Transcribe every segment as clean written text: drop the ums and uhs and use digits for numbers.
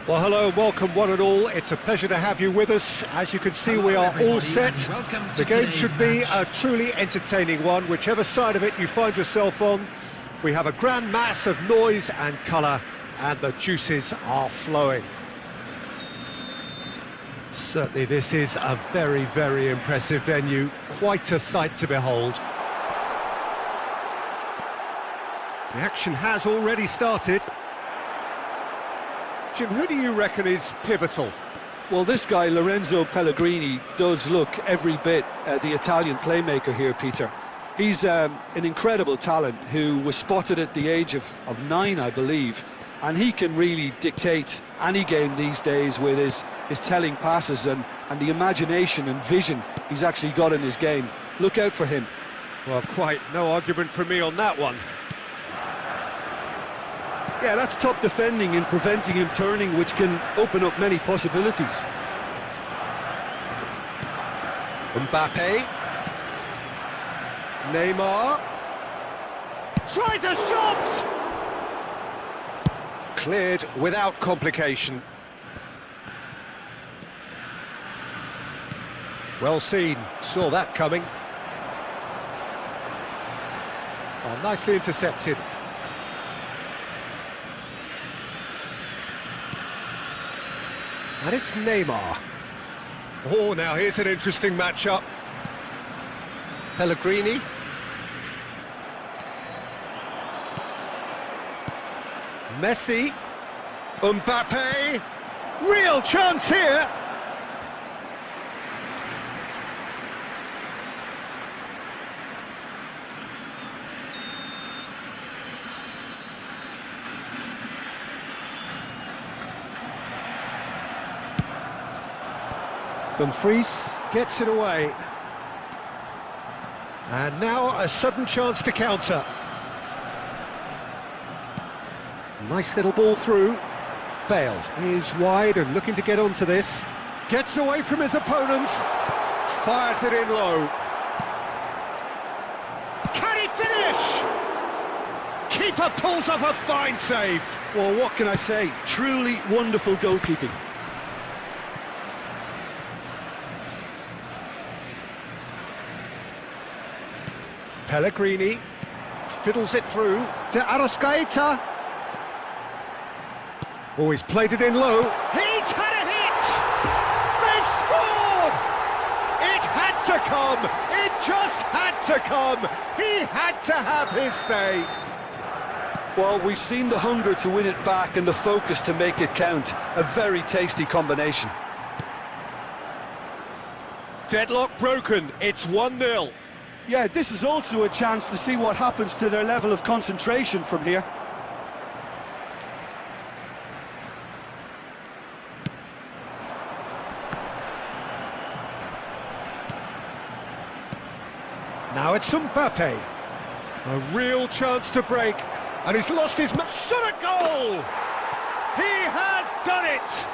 Well, hello and welcome one and all. It's a pleasure to have you with us. As you can see, we are all set. The game should be a truly entertaining one, whichever side of it you find yourself on. We have a grand mass of noise and colour, and the juices are flowing. Certainly this is a very, very impressive venue. Quite a sight to behold. The action has already started. Jim, who do you reckon is pivotal? Well, this guy, Lorenzo Pellegrini, does look every bit the Italian playmaker here, Peter. He's an incredible talent who was spotted at the age of 9, I believe, and he can really dictate any game these days with his telling passes and the imagination and vision he's actually got in his game. Look out for him. Well, quite no argument from me on that one. Yeah, that's top defending and preventing him turning, which can open up many possibilities. Mbappe. Neymar. Tries a shot! Cleared without complication. Well seen, saw that coming. Oh, nicely intercepted. And it's Neymar. Oh, now here's an interesting matchup. Pellegrini. Messi. Mbappe. Real chance here. Dumfries gets it away. And now a sudden chance to counter. Nice little ball through. Bale is wide and looking to get onto this. Gets away from his opponents. Fires it in low. Can he finish? Keeper pulls up a fine save. Well, what can I say? Truly wonderful goalkeeping. Pellegrini fiddles it through to Arrascaeta. Oh, he's played it in low. He's had a hit! They've scored! It had to come! It just had to come! He had to have his say! Well, we've seen the hunger to win it back and the focus to make it count. A very tasty combination. Deadlock broken. It's 1-0. Yeah, this is also a chance to see what happens to their level of concentration from here. Now it's Mbappe. A real chance to break. And he's lost his... Shot at goal! He has done it!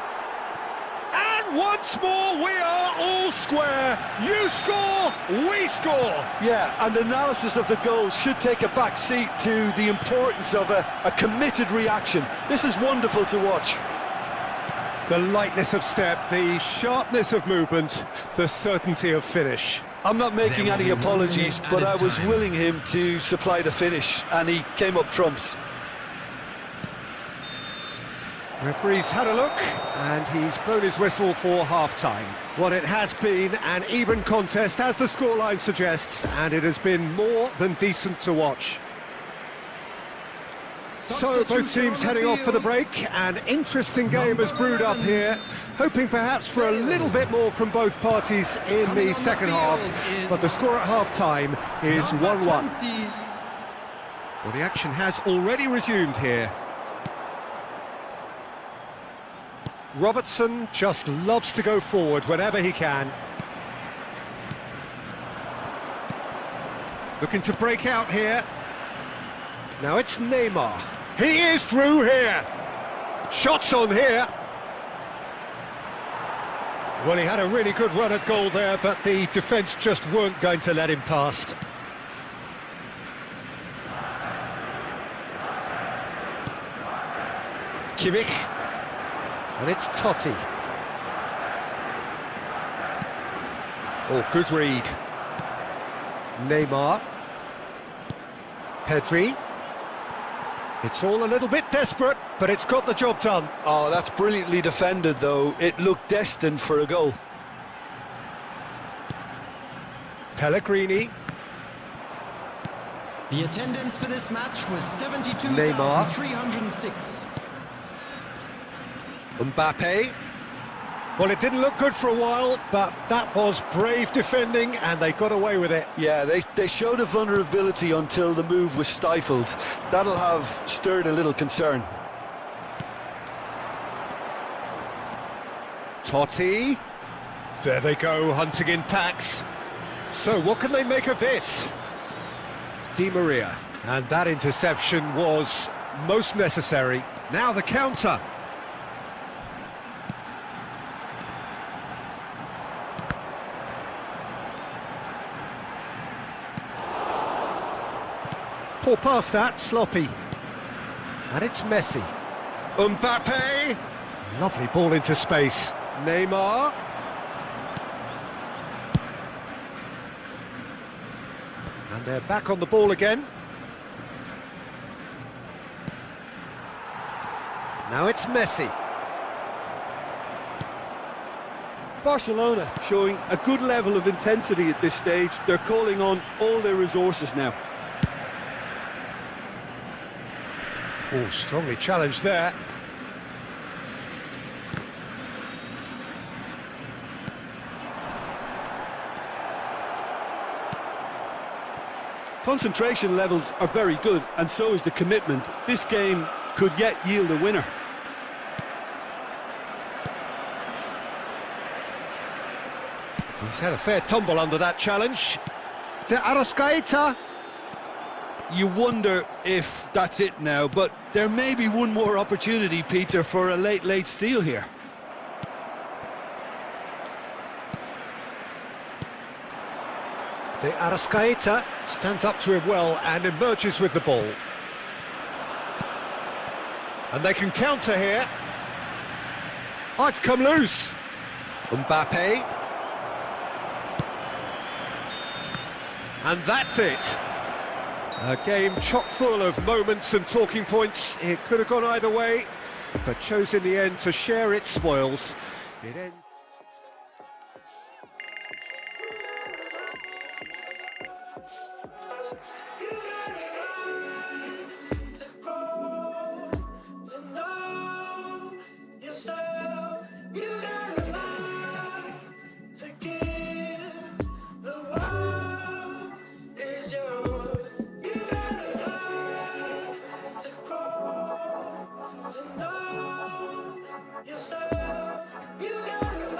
And once more, we are all square. You score, we score. Yeah, and analysis of the goal should take a back seat to the importance of a committed reaction. This is wonderful to watch. The lightness of step, the sharpness of movement, the certainty of finish. I'm not making any apologies, but I was willing him to supply the finish, and he came up trumps. Referee's had a look, and he's blown his whistle for half-time. What it has been an even contest, as the scoreline suggests, and it has been more than decent to watch. So both teams heading off for the break. An interesting game has brewed up here, hoping perhaps for a little bit more from both parties in the second half, but the score at half-time is 1-1. Well, the action has already resumed here. Robertson just loves to go forward whenever he can. Looking to break out here. Now it's Neymar. He is through here. Shots on here. Well, he had a really good run at goal there, but the defence just weren't going to let him past. Kimmich. And it's Totti. Oh, good read. Neymar. Pedri. It's all a little bit desperate, but it's got the job done. Oh, that's brilliantly defended, though. It looked destined for a goal. Pellegrini. The attendance for this match was 72,306. Mbappe. Well, it didn't look good for a while, but that was brave defending, and they got away with it. Yeah, they showed a vulnerability until the move was stifled. That'll have stirred a little concern. Totti. There they go, hunting in packs. So what can they make of this? Di Maria. And that interception was most necessary. Now the counter. Poor pass that, sloppy. And it's Messi. Mbappe! Lovely ball into space. Neymar. And they're back on the ball again. Now it's Messi. Barcelona showing a good level of intensity at this stage. They're calling on all their resources now. Oh, strongly challenged there. Concentration levels are very good, and so is the commitment. This game could yet yield a winner. He's had a fair tumble under that challenge. De Arrascaeta. You wonder if that's it now, but there may be one more opportunity, Peter, for a late steal here. De Arrascaeta stands up to him well and emerges with the ball. And they can counter here. Oh, it's come loose. Mbappe. And that's it. A game chock full of moments and talking points. It could have gone either way, but chose in the end to share its spoils. It ends. To know yourself, you gotta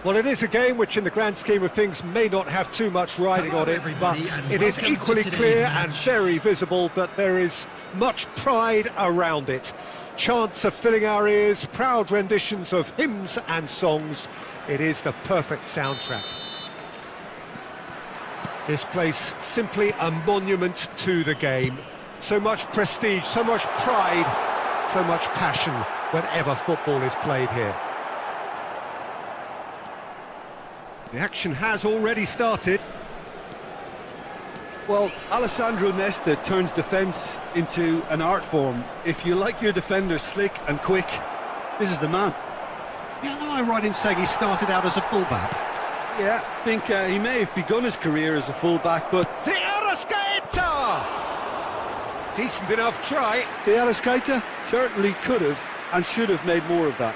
Well, it is a game which in the grand scheme of things may not have too much riding on it, but it is equally clear and very visible that there is much pride around it. Chants are filling our ears, proud renditions of hymns and songs. It is the perfect soundtrack. This place simply a monument to the game. So much prestige, so much pride, so much passion whenever football is played here. The action has already started. Well, Alessandro Nesta turns defence into an art form. If you like your defenders slick and quick, this is the man. Yeah, no, I'm right in saying he started out as a fullback. Yeah, I think he may have begun his career as a fullback, but... De Arrascaeta! Decent enough try. De Arrascaeta certainly could have and should have made more of that.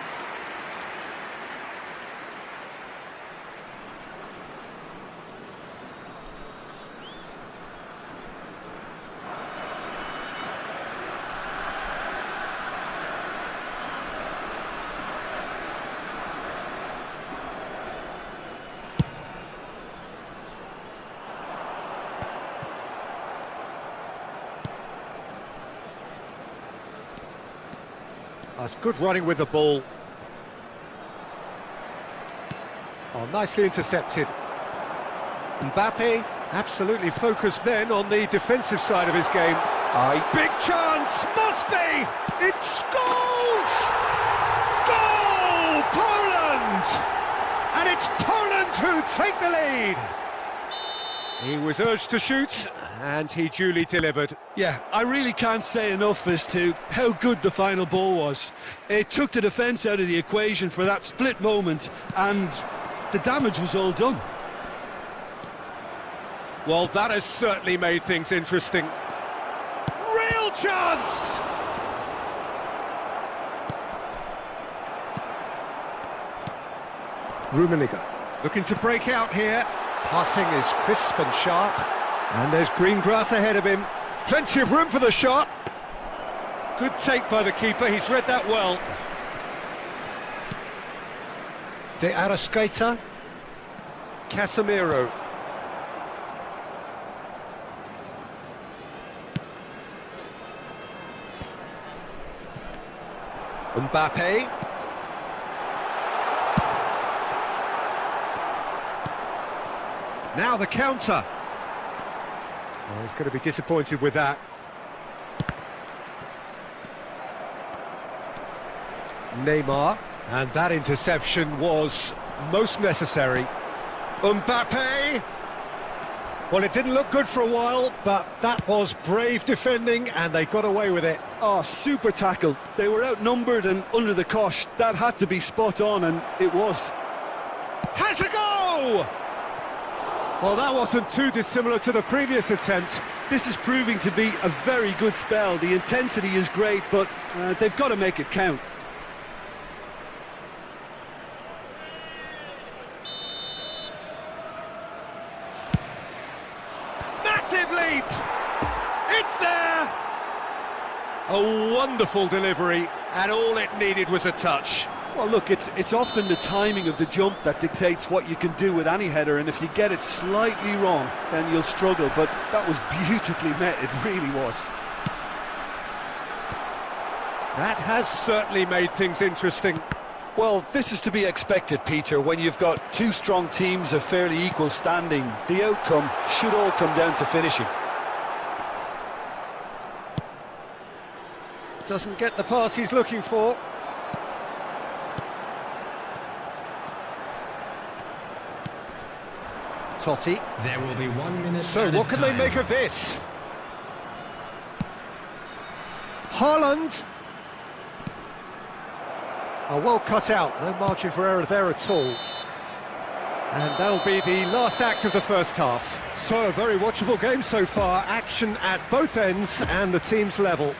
That's good running with the ball. Oh, nicely intercepted. Mbappe absolutely focused then on the defensive side of his game. Big chance, must be! It's goals! Goal! Poland! And it's Poland who take the lead. He was urged to shoot, and he duly delivered. Yeah, I really can't say enough as to how good the final ball was. It took the defence out of the equation for that split moment, and the damage was all done. Well, that has certainly made things interesting. Real chance! Rummenigge looking to break out here. Passing is crisp and sharp. And there's green grass ahead of him. Plenty of room for the shot. Good take by the keeper, he's read that well. De Arrascaeta. Casemiro. Mbappe. Now the counter. Oh, he's going to be disappointed with that. Neymar. And that interception was most necessary. Mbappe. Well, it didn't look good for a while, but that was brave defending, and they got away with it. Oh, super tackle. They were outnumbered and under the cosh. That had to be spot on, and it was. Has a go! Well, that wasn't too dissimilar to the previous attempt. This is proving to be a very good spell. The intensity is great, but they've got to make it count. Massive leap! It's there! A wonderful delivery, and all it needed was a touch. Well, look, it's often the timing of the jump that dictates what you can do with any header, and if you get it slightly wrong, then you'll struggle, but that was beautifully met, it really was. That has certainly made things interesting. Well, this is to be expected, Peter, when you've got two strong teams of fairly equal standing. The outcome should all come down to finishing. Doesn't get the pass he's looking for. Totti. There will be 1 minute. So what can they make of this? Haaland. Oh, well cut out, no margin for error there at all. And that'll be the last act of the first half. So a very watchable game so far, action at both ends and the teams level.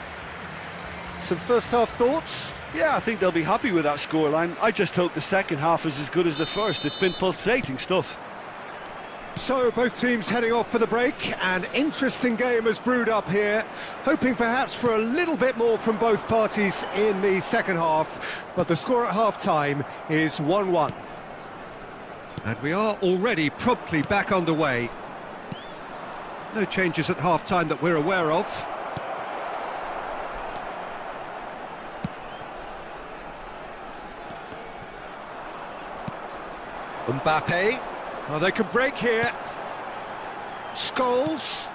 Some first half thoughts? Yeah, I think they'll be happy with that scoreline. I just hope the second half is as good as the first. It's been pulsating stuff. So both teams heading off for the break. An interesting game has brewed up here, hoping perhaps for a little bit more from both parties in the second half, but the score at half-time is 1-1. And we are already promptly back underway. No changes at half-time that we're aware of. Mbappe. Oh, they can break here. Scholes.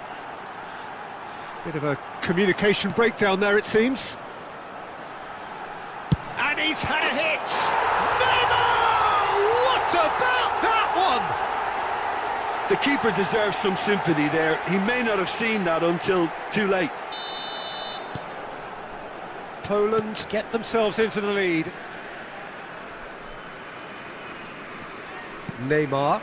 Bit of a communication breakdown there, it seems. And he's had a hit! Neymar! What about that one? The keeper deserves some sympathy there. He may not have seen that until too late. Poland get themselves into the lead. Neymar.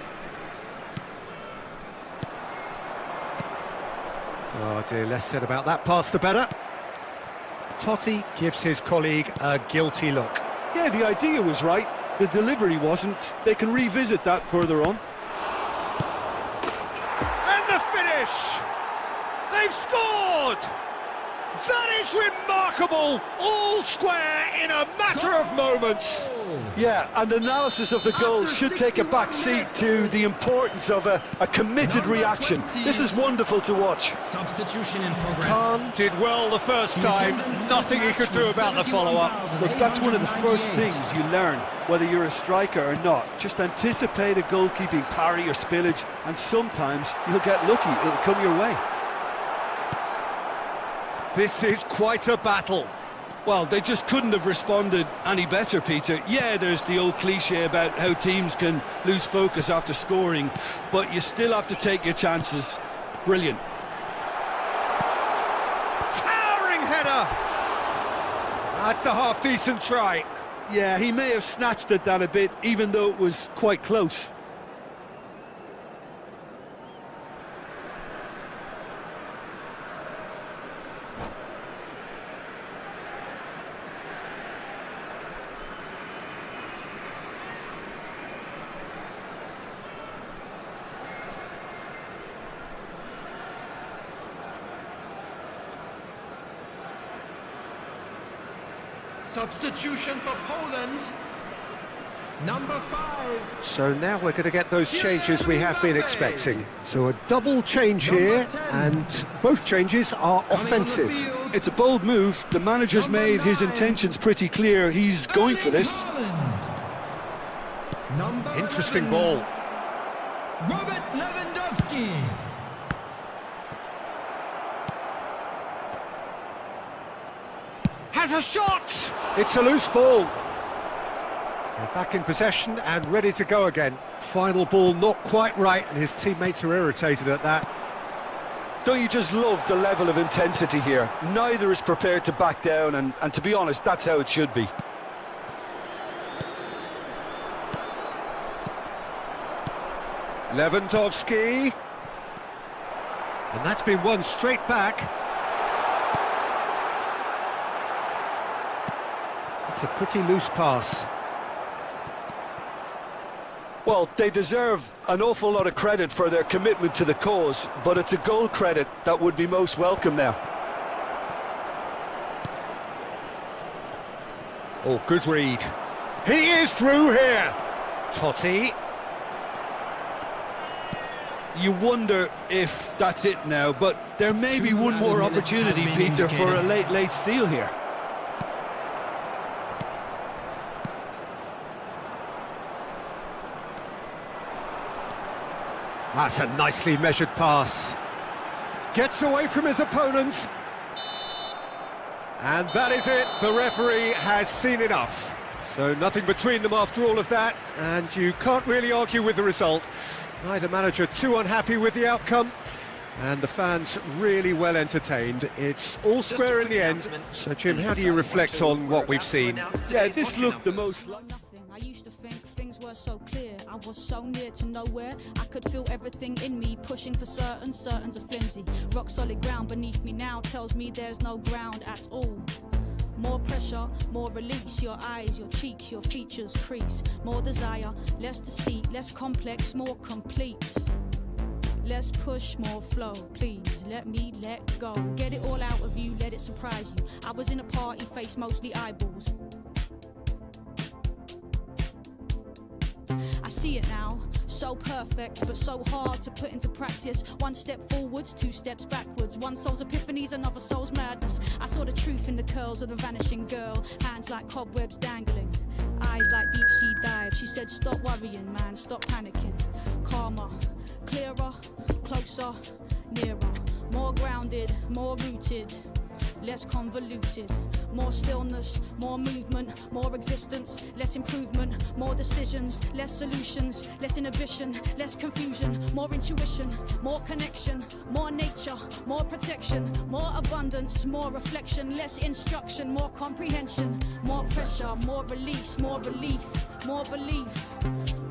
Oh dear, less said about that pass the better. Totti gives his colleague a guilty look. Yeah, the idea was right. The delivery wasn't. They can revisit that further on. And the finish! They've scored! That is remarkable! All square in a matter of moments. Yeah, and analysis of the goal should take a back seat to the importance of a committed reaction. This is wonderful to watch. Substitution in progress. Khan did well the first time, nothing he could do about the follow-up. Look, that's one of the first things you learn, whether you're a striker or not. Just anticipate a goalkeeping parry or spillage, and sometimes you'll get lucky, it'll come your way. This is quite a battle. Well, they just couldn't have responded any better, Peter. Yeah, there's the old cliche about how teams can lose focus after scoring, but you still have to take your chances. Brilliant. Towering header! That's a half-decent try. Yeah, he may have snatched at that a bit, even though it was quite close. Substitution for Poland. Number 5. So now we're going to get those changes we have been expecting. So a double change here, and both changes are offensive. It's a bold move. The manager's made his intentions pretty clear. He's going for this. Interesting ball. Robert Lewandowski. Has a shot! It's a loose ball. They're back in possession and ready to go again. Final ball not quite right, and his teammates are irritated at that. Don't you just love the level of intensity here? Neither is prepared to back down, and to be honest, that's how it should be. Lewandowski. And that's been won straight back. It's a pretty loose pass. Well, they deserve an awful lot of credit for their commitment to the cause, but it's a goal credit that would be most welcome now. Oh, good read. He is through here. Totti. You wonder if that's it now, but there may be one more opportunity, Peter, for a late steal here. That's a nicely measured pass. Gets away from his opponent. And that is it. The referee has seen enough. So nothing between them after all of that, and you can't really argue with the result. Neither manager too unhappy with the outcome, and the fans really well entertained. It's all square in the end. So Jim, how do you reflect on what we've seen? Yeah, this looked the most... I used to think things were so clear. I was so near to nowhere. I could feel everything in me pushing for certain. Certain's are flimsy. Rock solid ground beneath me now tells me there's no ground at all. More pressure, more release. Your eyes, your cheeks, your features crease. More desire, less deceit, less complex, more complete. Less push, more flow, please let me let go. Get it all out of you, let it surprise you. I was in a party, face mostly eyeballs. I see it now, so perfect, but so hard to put into practice. One step forwards, two steps backwards. One soul's epiphanies, another soul's madness. I saw the truth in the curls of the vanishing girl. Hands like cobwebs dangling, eyes like deep sea dives. She said, stop worrying, man, stop panicking. Calmer, clearer, closer, nearer. More grounded, more rooted, less convoluted. More stillness, more movement, more existence, less improvement, more decisions, less solutions, less inhibition, less confusion, more intuition, more connection, more nature, more protection, more abundance, more reflection, less instruction, more comprehension, more pressure, more release, more relief, more belief,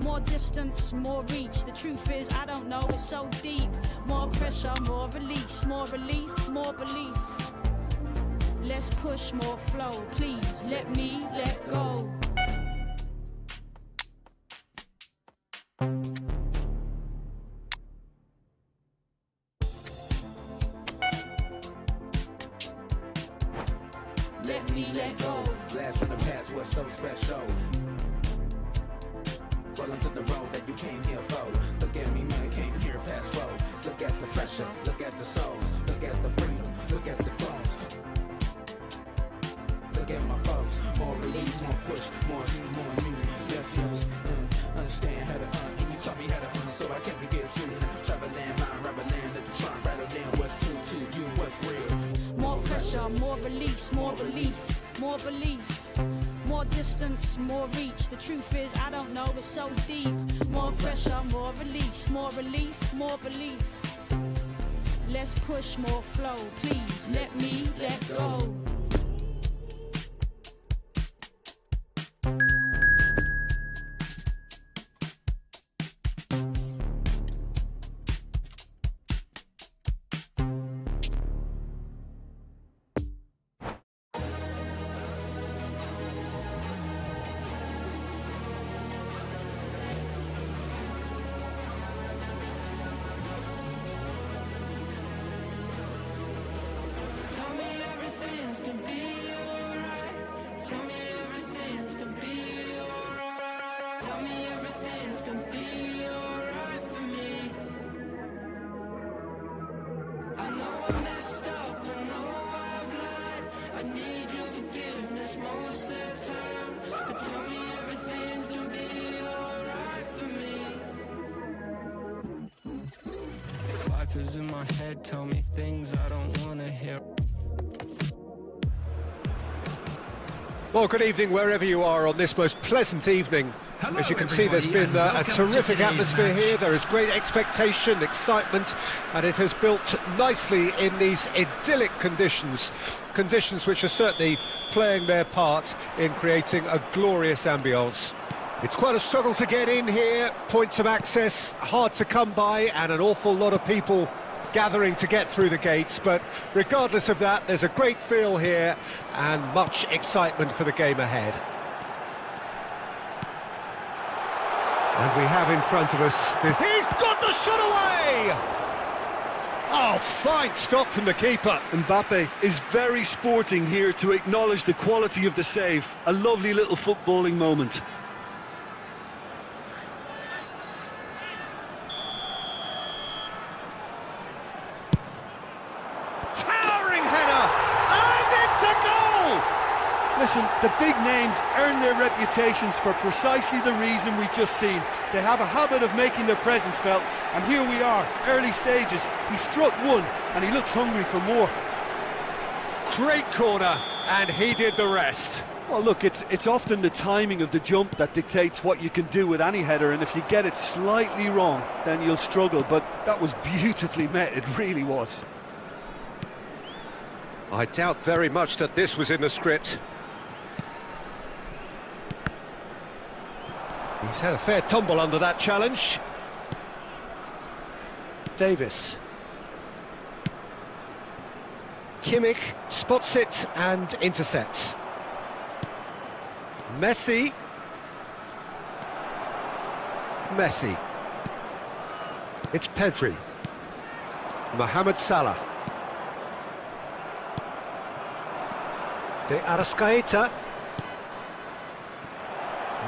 more distance, more reach. The truth is, I don't know, it's so deep. More pressure, more release, more relief, more belief. Let's push, more flow, please let me let go. Let me let go. Blast from the past was so special. Roll onto the road that you came here for. Look at me, man, came here past road. Look at the pressure, look at the souls, look at the freedom, look at the clones. Look at my folks, more release, more push, more me, yes, understand how to and you taught me how to so I can't forget you. Travel land, mind, rubber land, let the trunk rattle down what's true to you, what's real. More pressure, more release, more relief, more belief. More distance, more reach. The truth is, I don't know, it's so deep. More pressure, more release, more relief, more belief. Less push, more flow, please let me let go. Voices in my head tell me things I don't want to hear. Well, good evening wherever you are on this most pleasant evening. Hello, As you can see, there's been a terrific atmosphere here. There is great expectation, excitement, and it has built nicely in these idyllic conditions. Conditions which are certainly playing their part in creating a glorious ambience. It's quite a struggle to get in here, points of access hard to come by, and an awful lot of people gathering to get through the gates, but regardless of that, there's a great feel here and much excitement for the game ahead. And we have in front of us this... He's got the shot away! Oh, fine stop from the keeper. Mbappe is very sporting here to acknowledge the quality of the save. A lovely little footballing moment. Listen, the big names earn their reputations for precisely the reason we've just seen. They have a habit of making their presence felt, and here we are, early stages. He struck one, and he looks hungry for more. Great corner, and he did the rest. Well, look, it's often the timing of the jump that dictates what you can do with any header, and if you get it slightly wrong, then you'll struggle, but that was beautifully met, it really was. I doubt very much that this was in the script. He's had a fair tumble under that challenge. Davis. Kimmich spots it and intercepts. Messi. It's Pedri. Mohamed Salah. De Arrascaeta.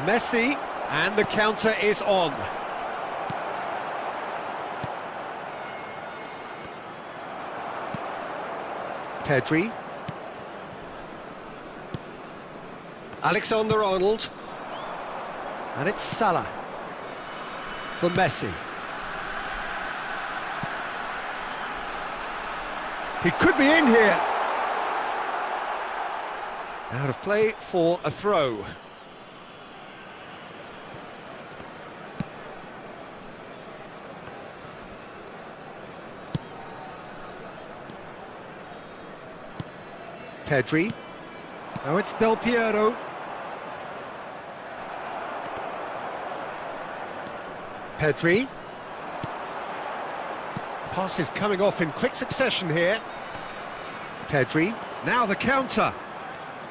Messi. And the counter is on. Pedri. Alexander-Arnold. And it's Salah for Messi. He could be in here. Out of play for a throw. Pedri. Now it's Del Piero. Pedri. Pass is coming off in quick succession here. Pedri. Now the counter.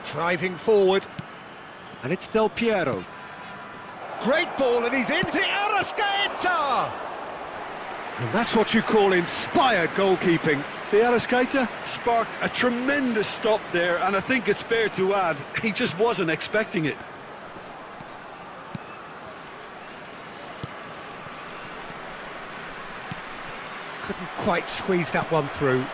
Driving forward. And it's Del Piero. Great ball, and he's into Arrascaeta! And that's what you call inspired goalkeeping. The Arrascaeta sparked a tremendous stop there, and I think it's fair to add, he just wasn't expecting it. Couldn't quite squeeze that one through.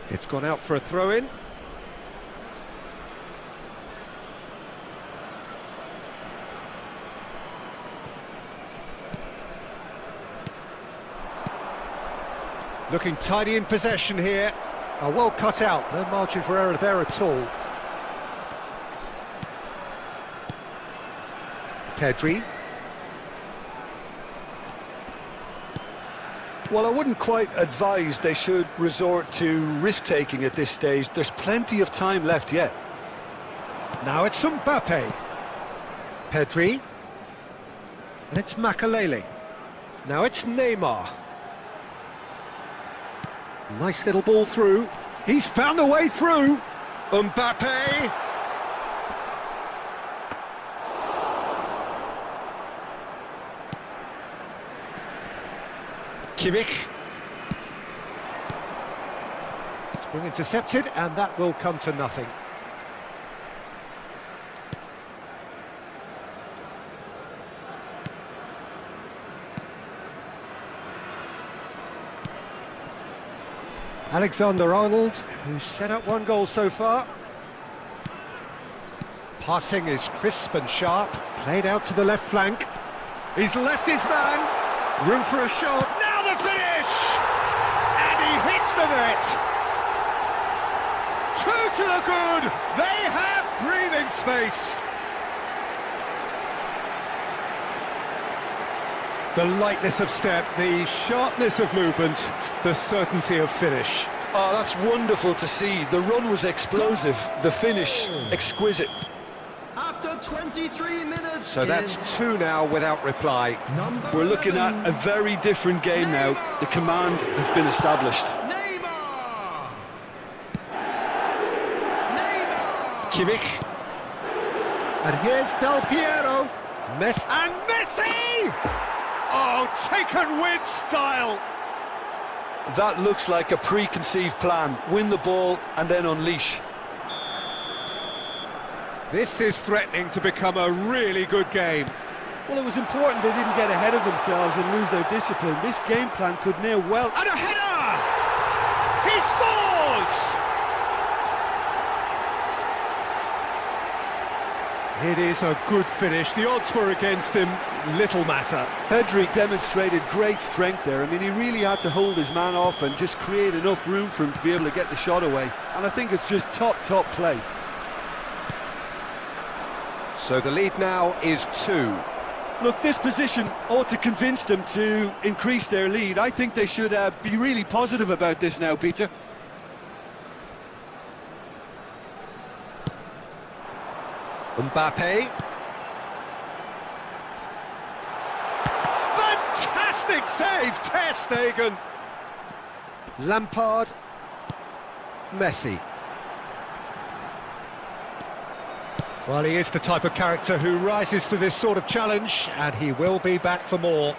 It's gone out for a throw-in. Looking tidy in possession here. Well cut out, no margin for error there at all. Pedri. Well, I wouldn't quite advise they should resort to risk-taking at this stage. There's plenty of time left yet. Now it's Mbappe. Pedri. And it's Makalele. Now it's Neymar. Nice little ball through. He's found a way through. Mbappe. Kimmich. It's been intercepted, and that will come to nothing. Alexander-Arnold, who's set up one goal so far. Passing is crisp and sharp, played out to the left flank. He's left his man, room for a shot, now the finish! And he hits the net! Two to the good, they have breathing space! The lightness of step, the sharpness of movement, the certainty of finish. Oh, that's wonderful to see. The run was explosive, the finish exquisite. After 23 minutes. So that's two now without reply. We're looking at a very different game now. The command has been established. Neymar! Kimmich. And here's Del Piero. And Messi! Oh, taken with style! That looks like a preconceived plan. Win the ball and then unleash. This is threatening to become a really good game. Well, it was important they didn't get ahead of themselves and lose their discipline. This game plan could near well... And a header! He scores! It is a good finish. The odds were against him. Little matter. Pedri demonstrated great strength there. I mean, he really had to hold his man off and just create enough room for him to be able to get the shot away. And I think it's just top play. So the lead now is 2. Look, this position ought to convince them to increase their lead. I think they should be really positive about this now, Peter. Mbappe. Fantastic save, Ter Stegen. Lampard. Messi. Well, he is the type of character who rises to this sort of challenge, and he will be back for more.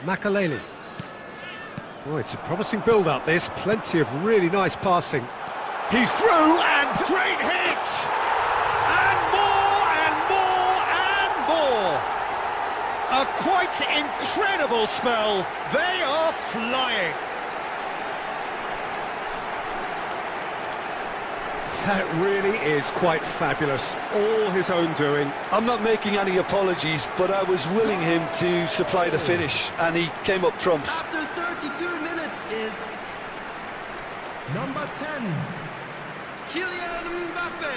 Makalele. Oh, it's a promising build-up, this. Plenty of really nice passing. He's through, and great hit! And more, and more, and more! A quite incredible spell. They are flying. That really is quite fabulous. All his own doing. I'm not making any apologies, but I was willing him to supply the finish, and he came up trumps. After 32 minutes is number 10, Kylian Mbappe.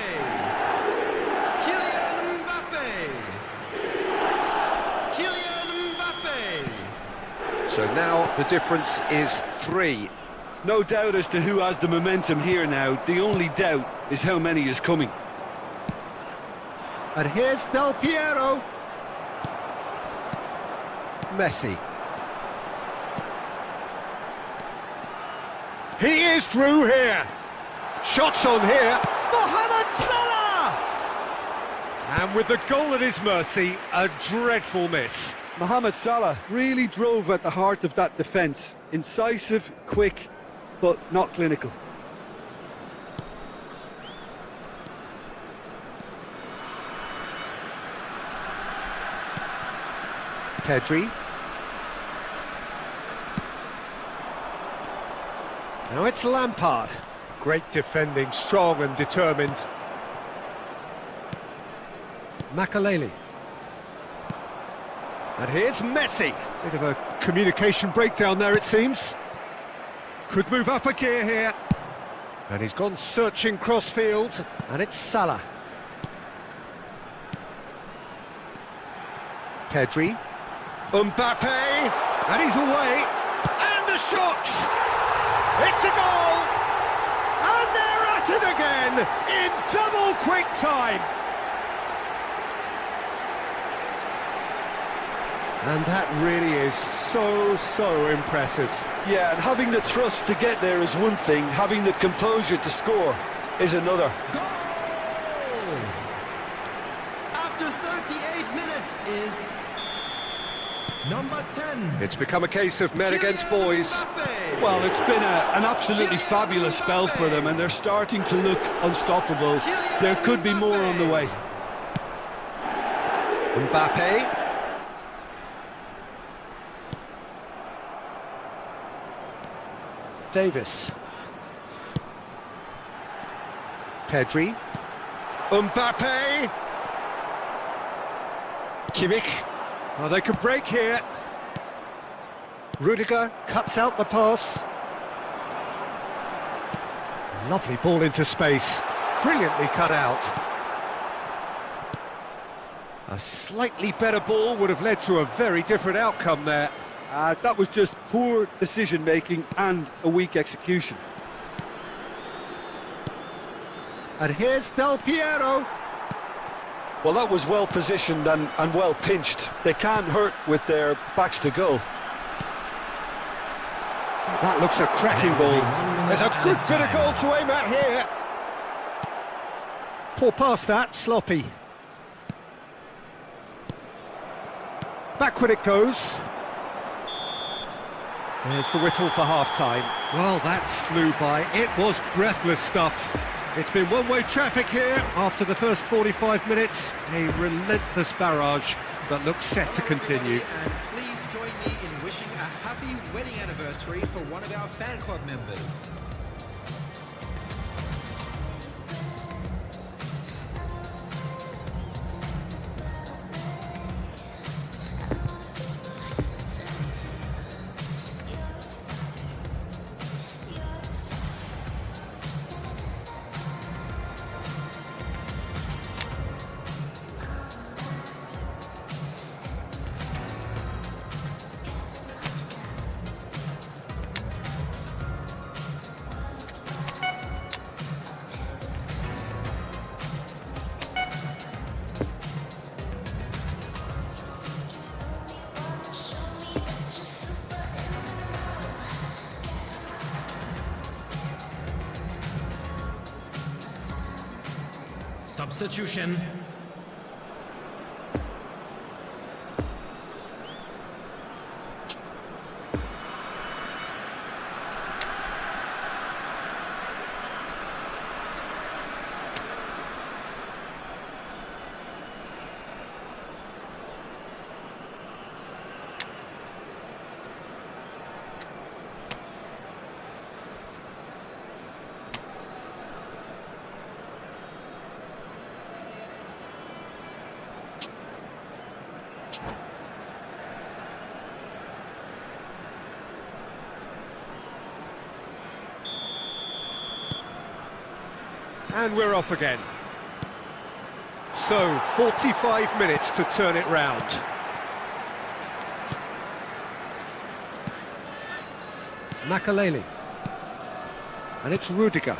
Kylian Mbappe. Kylian Mbappe. So now the difference is 3. No doubt as to who has the momentum here now. The only doubt is how many is coming. And here's Del Piero. Messi. He is through here. Shots on here. Mohamed Salah! And with the goal at his mercy, a dreadful miss. Mohamed Salah really drove at the heart of that defence. Incisive, quick, but not clinical. Pedri. Now it's Lampard. Great defending, strong and determined. Makaleli. And here's Messi. Bit of a communication breakdown there, it seems. Could move up a gear here. And he's gone searching cross-field. And it's Salah. Pedri. Mbappe. And he's away. And the shot! It's a goal! And they're at it again in double quick time. And that really is so impressive. Yeah, and having the thrust to get there is one thing, having the composure to score is another. Goal! After 38 minutes is number 10. It's become a case of men against boys. Well, it's been an absolutely fabulous spell for them, and they're starting to look unstoppable. There could be more on the way. Mbappe. Davis. Pedri. Mbappe. Kimmich. Oh, they could break here. Rudiger cuts out the pass. Lovely ball into space. Brilliantly cut out. A slightly better ball would have led to a very different outcome there. That was just poor decision-making and a weak execution. And here's Del Piero. Well, that was well positioned and well pinched. They can't hurt with their backs to goal. That looks a cracking ball. There's a good bit of goal to aim at here. Poor pass that, sloppy. Backward it goes. There's the whistle for half-time. Well, that flew by. It was breathless stuff. It's been one-way traffic here after the first 45 minutes. A relentless barrage that looks set to continue. And please join me in wishing a happy wedding anniversary for one of our fan club members. Substitution. And we're off again. So, 45 minutes to turn it round. Makaleli. And it's Rudiger.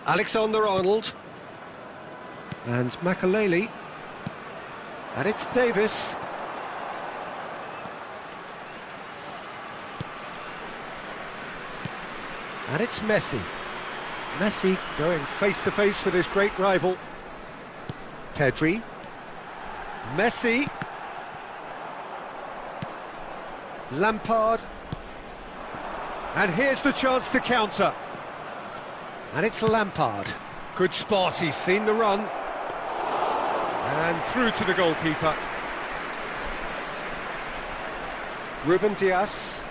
Alexander-Arnold. And Makaleli. And it's Davis. And it's Messi. Messi going face-to-face with his great rival. Pedri. Messi. Lampard. And here's the chance to counter. And it's Lampard. Good spot, he's seen the run. And through to the goalkeeper. Ruben Dias.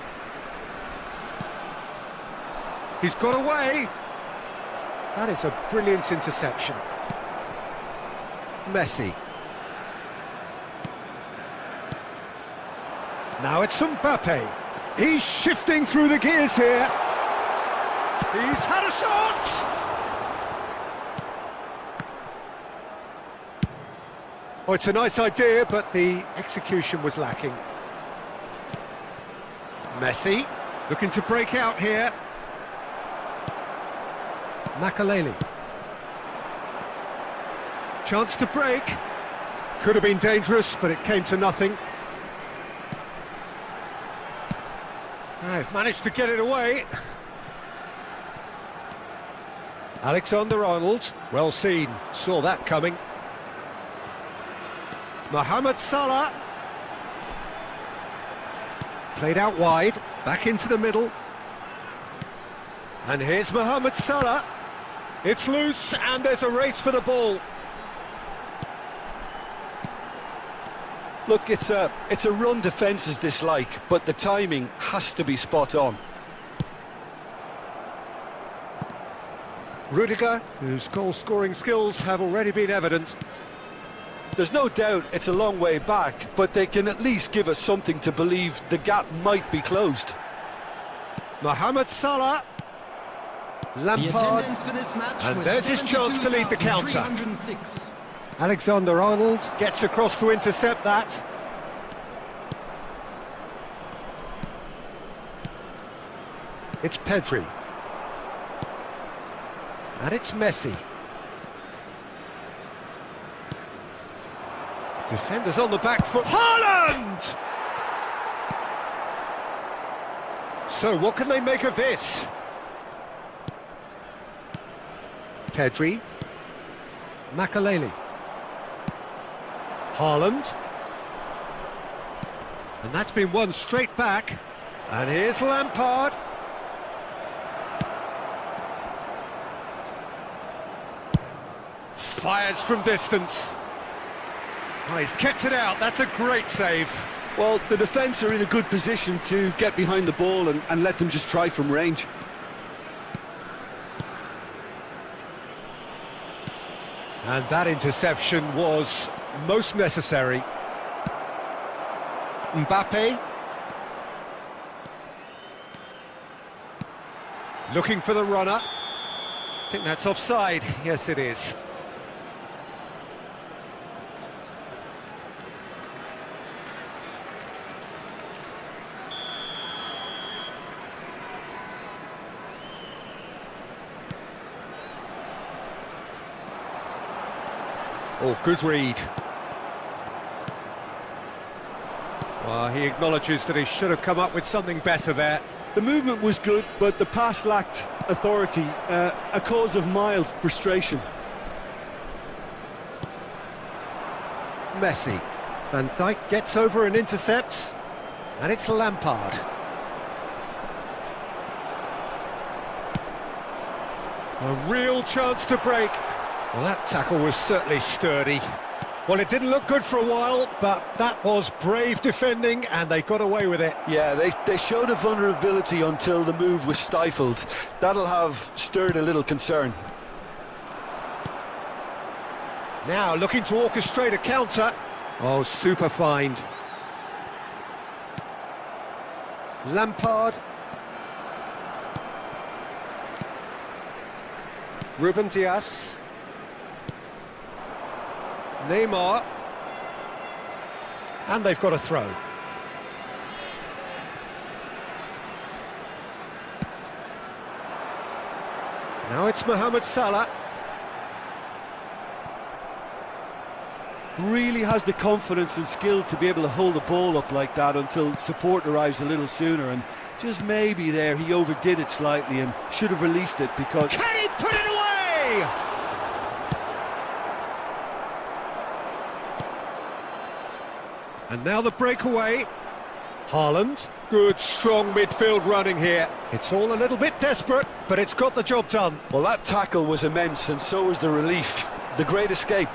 He's got away. That is a brilliant interception. Messi. Now it's Mbappe. He's shifting through the gears here. He's had a shot! Oh, it's a nice idea, but the execution was lacking. Messi, looking to break out here. Makaleli. Chance to break. Could have been dangerous, but it came to nothing. I've managed to get it away. Alexander-Arnold, well seen, saw that coming. Mohamed Salah. Played out wide, back into the middle. And here's Mohamed Salah. It's loose, and there's a race for the ball. Look, it's a run defence's dislike, but the timing has to be spot on. Rudiger, whose goal-scoring skills have already been evident. There's no doubt it's a long way back, but they can at least give us something to believe the gap might be closed. Mohamed Salah. Lampard. And there's his chance to lead the counter. Alexander-Arnold gets across to intercept that. It's Pedri. And it's Messi. Defenders on the back foot. Haaland! So what can they make of this? Pedri. Makaleli. Haaland. And that's been won straight back. And here's Lampard. Fires from distance. Oh, he's kept it out, that's a great save. Well, the defence are in a good position to get behind the ball and let them just try from range. And that interception was most necessary. Mbappe. Looking for the runner. I think that's offside. Yes, it is. Oh, good read. Well, he acknowledges that he should have come up with something better there. The movement was good, but the pass lacked authority, a cause of mild frustration. Messi. Van Dijk gets over and intercepts. And it's Lampard. A real chance to break. Well, that tackle was certainly sturdy. Well, it didn't look good for a while, but that was brave defending, and they got away with it. Yeah, they showed a vulnerability until the move was stifled. That'll have stirred a little concern. Now, looking to orchestrate a counter. Oh, super find. Lampard. Ruben Dias. Neymar. And they've got a throw. Now it's Mohamed Salah. Really has the confidence and skill to be able to hold the ball up like that until support arrives a little sooner, and just maybe there he overdid it slightly and should have released it because... Can he put it away? And now the breakaway. Haaland. Good, strong midfield running here. It's all a little bit desperate, but it's got the job done. Well, that tackle was immense, and so was the relief. The great escape.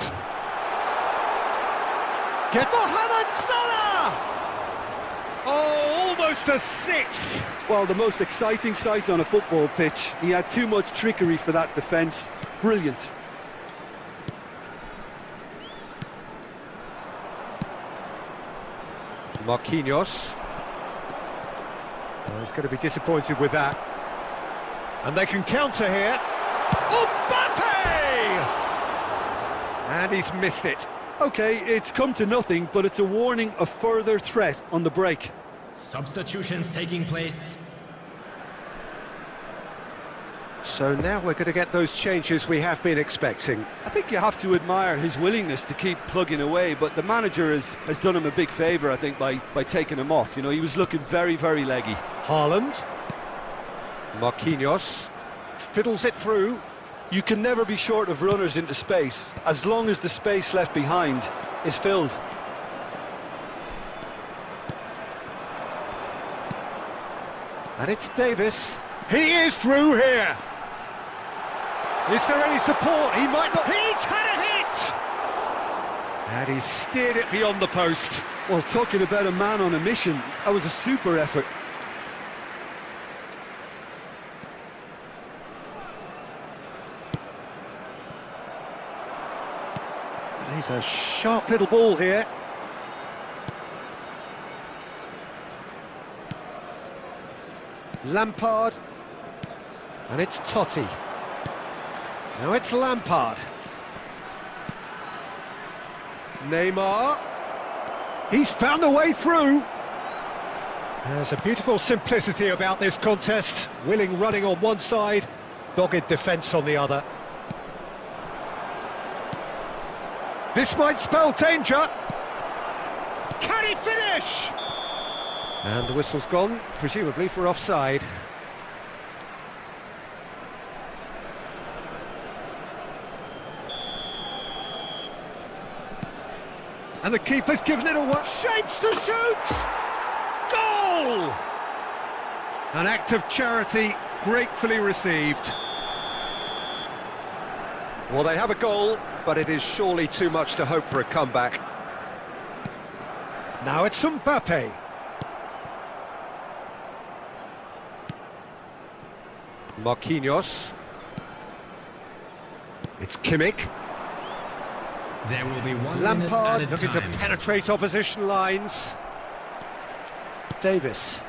Get Mohamed Salah! Oh, almost a sixth. Well, the most exciting sight on a football pitch. He had too much trickery for that defence. Brilliant. Marquinhos. Oh, he's going to be disappointed with that. And they can counter here. Mbappe! And he's missed it. OK, it's come to nothing, but it's a warning of further threat on the break. Substitutions taking place. So now we're going to get those changes we have been expecting. I think you have to admire his willingness to keep plugging away, but the manager has done him a big favour, I think, by taking him off. You know, he was looking very, very leggy. Haaland. Marquinhos. Fiddles it through. You can never be short of runners into space, as long as the space left behind is filled. And it's Davis. He is through here. Is there any support? He might not. He's had a hit! And he's steered it beyond the post. Well, talking about a man on a mission, that was a super effort. He's a sharp little ball here. Lampard. And it's Totti. Now it's Lampard. Neymar. He's found a way through. There's a beautiful simplicity about this contest. Willing running on one side, dogged defence on the other. This might spell danger. Can he finish? And the whistle's gone, presumably for offside. And the keeper's given it away. Shapes to shoot! Goal! An act of charity gratefully received. Well, they have a goal, but it is surely too much to hope for a comeback. Now it's Mbappe. Marquinhos. It's Kimmich. There will be 1 Lampard minute looking to penetrate opposition lines. Davis.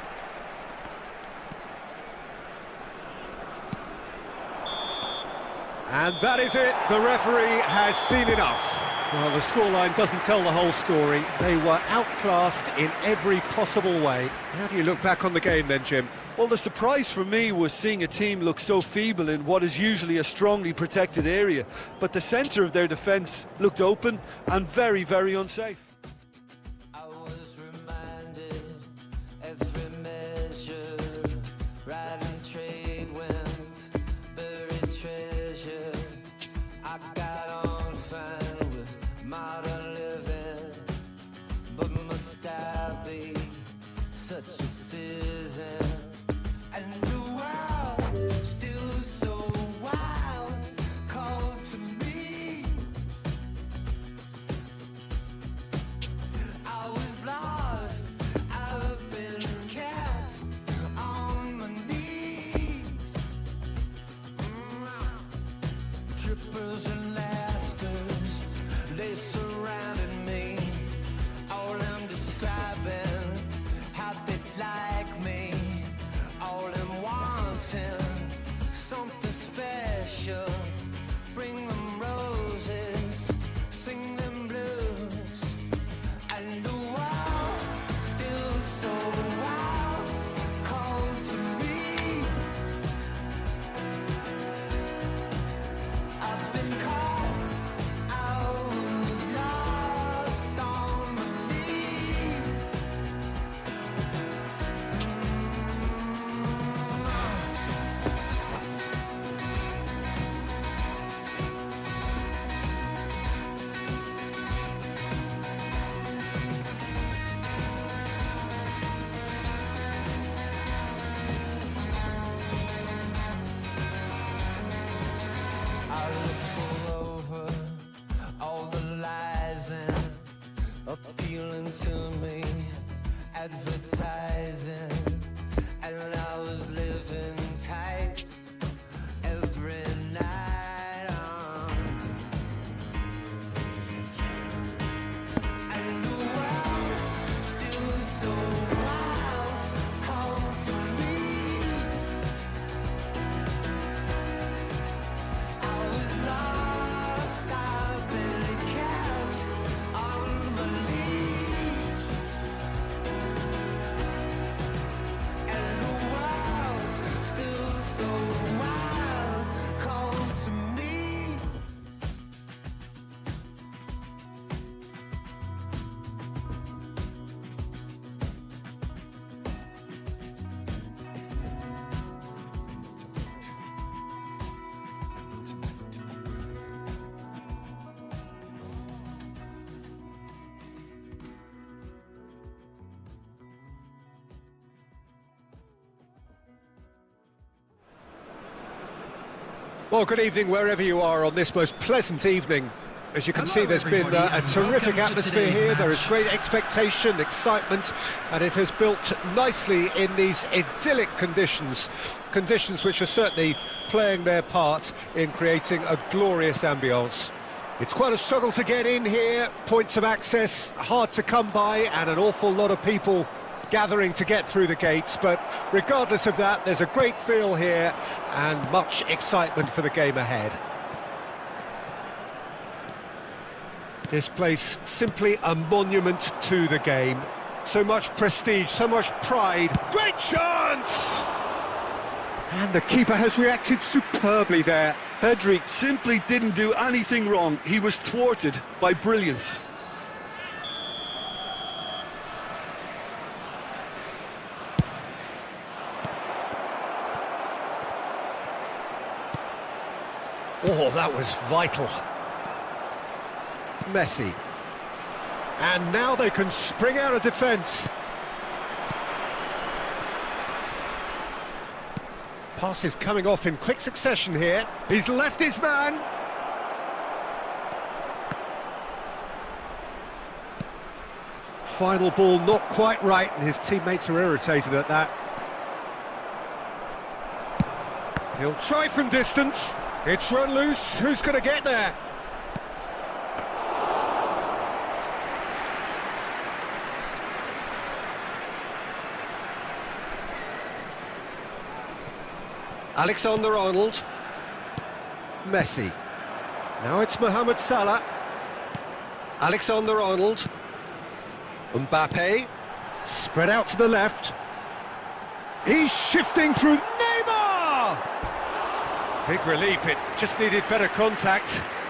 And that is it. The referee has seen enough. Well, the scoreline doesn't tell the whole story. They were outclassed in every possible way. How do you look back on the game then, Jim? Well, the surprise for me was seeing a team look so feeble in what is usually a strongly protected area. But the centre of their defence looked open and very, very unsafe. I was reminded every measure, riding trade winds, buried treasure. I got on fine with modern living, but must I be such a citizen? And the world still so wild, called to me. I was lost, I've been kept on my knees. Trippers and lasters, they surround. appealing to me, advertising, and I was living tight every night. And the world still so wild, called to me. I was lost, I've been kept on my knees. And the world still so wild, called to me. Well, good evening wherever you are on this most pleasant evening. As you can see, there's been a terrific atmosphere here. There is great expectation, excitement, and it has built nicely in these idyllic conditions which are certainly playing their part in creating a glorious ambience. It's quite a struggle to get in here, points of access hard to come by, and an awful lot of people gathering to get through the gates, but regardless of that, there's a great feel here and much excitement for the game ahead. This place simply a monument to the game. So much prestige, so much pride. Great chance! And the keeper has reacted superbly there. Pedri simply didn't do anything wrong. He was thwarted by brilliance. Oh, that was vital. Messi. And now they can spring out of defence. Passes coming off in quick succession here. He's left his man. Final ball not quite right, and his teammates are irritated at that. He'll try from distance. It's run loose. Who's going to get there? Alexander-Arnold. Messi. Now it's Mohamed Salah. Alexander-Arnold. Mbappe. Spread out to the left. He's shifting through. Neymar! Big relief, it just needed better contact.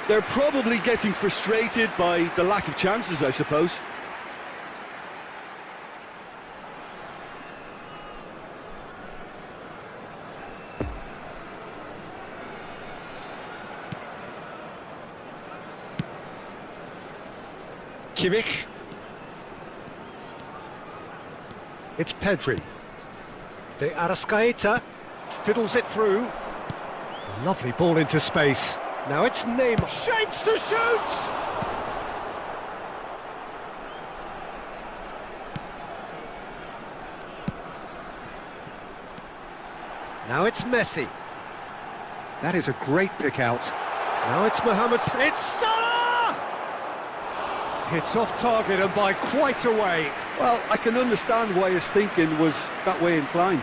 They're probably getting frustrated by the lack of chances, I suppose. Kimmich. It's Pedri. De Arrascaeta fiddles it through. Lovely ball into space. Now it's Neymar. Shapes to shoot! Now it's Messi. That is a great pick out. Now it's Mohamed. It's Salah! It's off target and by quite a way. Well, I can understand why his thinking was that way inclined.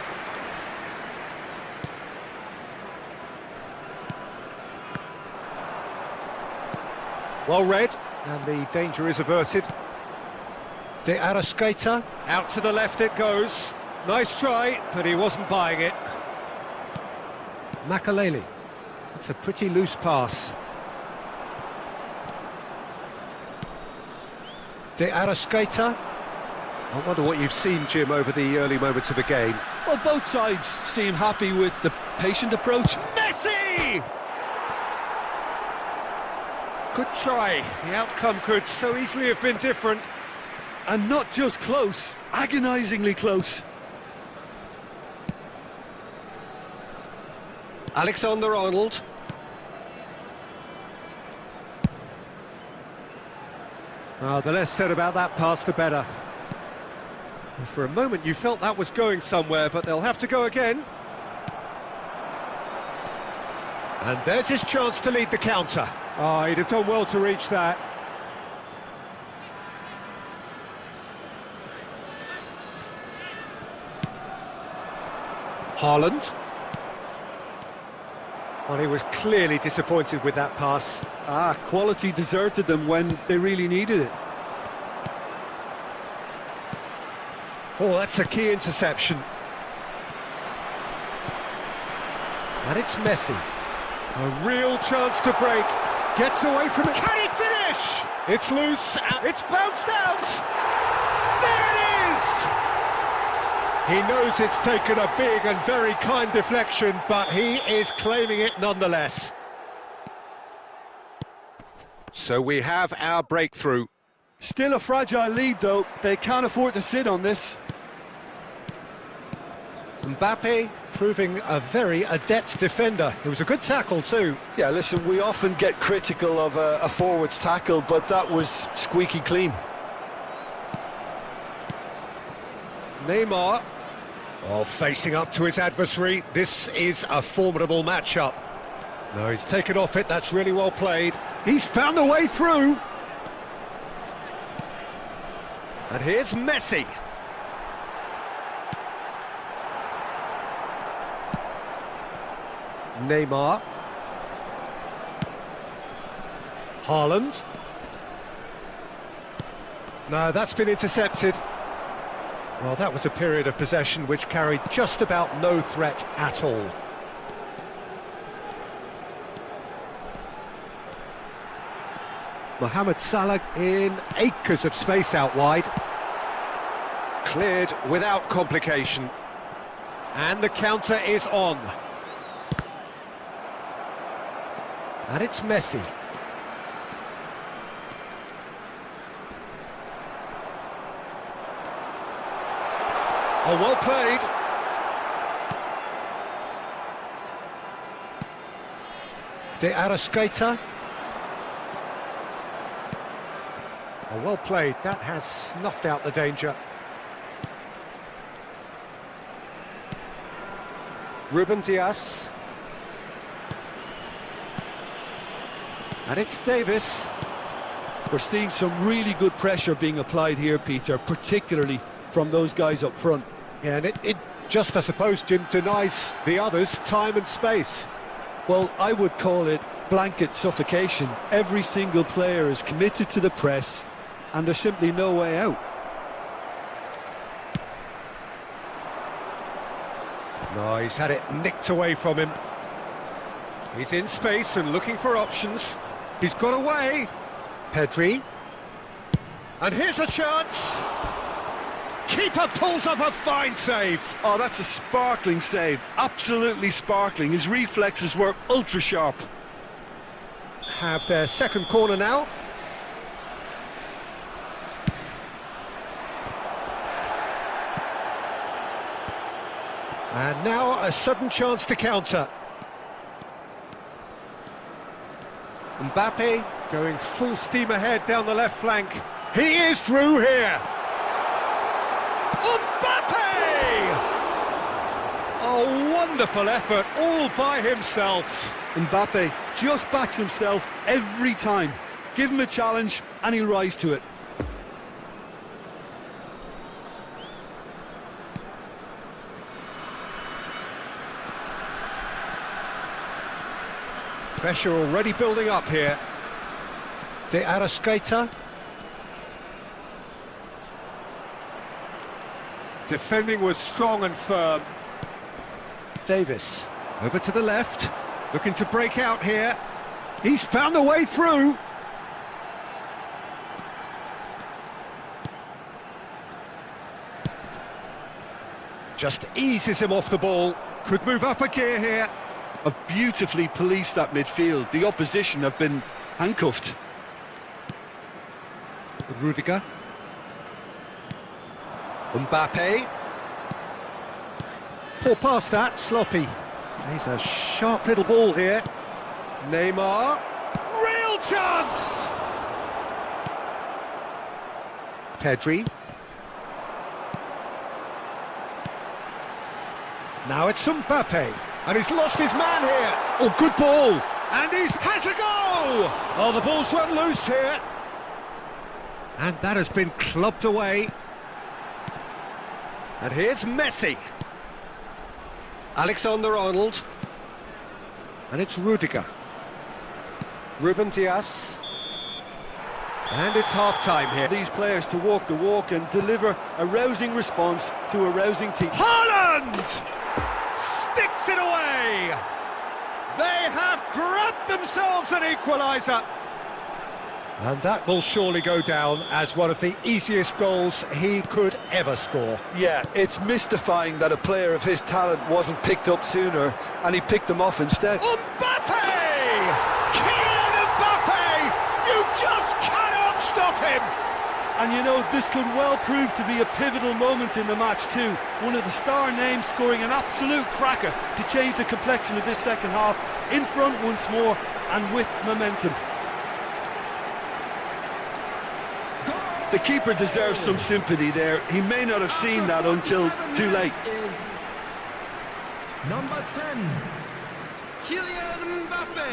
Well read, and the danger is averted. De Arrascaeta, out to the left it goes. Nice try, but he wasn't buying it. Makaleli, it's a pretty loose pass. De Arrascaeta. I wonder what you've seen, Jim, over the early moments of the game. Well, both sides seem happy with the patient approach. Messi! Good try. The outcome could so easily have been different. And not just close, agonisingly close. Alexander-Arnold. Oh, the less said about that pass, the better. For a moment you felt that was going somewhere, but they'll have to go again. And there's his chance to lead the counter. Oh, he'd have done well to reach that. Haaland. Well, he was clearly disappointed with that pass. Quality deserted them when they really needed it. Oh, that's a key interception. And it's Messi. A real chance to break. Gets away from it. Can he finish? It's loose. It's bounced out. There it is! He knows it's taken a big and very kind deflection, but he is claiming it nonetheless. So we have our breakthrough. Still a fragile lead, though. They can't afford to sit on this. Mbappe proving a very adept defender. It was a good tackle too. Yeah, listen, we often get critical of a forward's tackle, but that was squeaky clean. Neymar, facing up to his adversary. This is a formidable matchup. No, he's taken off it. That's really well played. He's found a way through. And here's Messi. Neymar. Haaland. No, that's been intercepted. Well, that was a period of possession which carried just about no threat at all. Mohamed Salah in acres of space out wide. Cleared without complication. And the counter is on. And it's Messi. Oh, well played. De Arrascaeta. Oh, well played. That has snuffed out the danger. Ruben Dias. And it's Davis. We're seeing some really good pressure being applied here, Peter, particularly from those guys up front. Yeah, and it just, I suppose, Jim, denies the others time and space. Well, I would call it blanket suffocation. Every single player is committed to the press, and there's simply no way out. No, he's had it nicked away from him. He's in space and looking for options. He's got away. Pedri. And here's a chance. Keeper pulls up a fine save. Oh, that's a sparkling save. Absolutely sparkling. His reflexes were ultra sharp. Have their second corner now. And now a sudden chance to counter. Mbappe going full steam ahead down the left flank. He is through here. Mbappe! A wonderful effort all by himself. Mbappe just backs himself every time. Give him a challenge and he'll rise to it. Pressure already building up here. De Arrascaeta. Defending was strong and firm. Davis, over to the left, looking to break out here. He's found a way through. Just eases him off the ball. Could move up a gear here. Have beautifully policed that midfield. The opposition have been handcuffed. Rudiger. Mbappe. Poor pass that, sloppy. He's a sharp little ball here. Neymar. Real chance! Pedri. Now it's Mbappe, and he's lost his man here. Oh, good ball, and he has a go! Oh, the ball's run loose here. And that has been clubbed away. And here's Messi. Alexander-Arnold. And it's Rudiger. Ruben Dias. And it's half-time here. These players to walk the walk and deliver a rousing response to a rousing team. Haaland! Sticks it away! They have grabbed themselves an equaliser. And that will surely go down as one of the easiest goals he could ever score. Yeah, it's mystifying that a player of his talent wasn't picked up sooner, and he picked them off instead. Mbappe! Kylian Mbappe! You just cannot stop him! And you know, this could well prove to be a pivotal moment in the match too. One of the star names scoring an absolute cracker to change the complexion of this second half. In front once more and with momentum. The keeper deserves some sympathy there. He may not have seen that until too late. Number 10, Kylian Mbappe.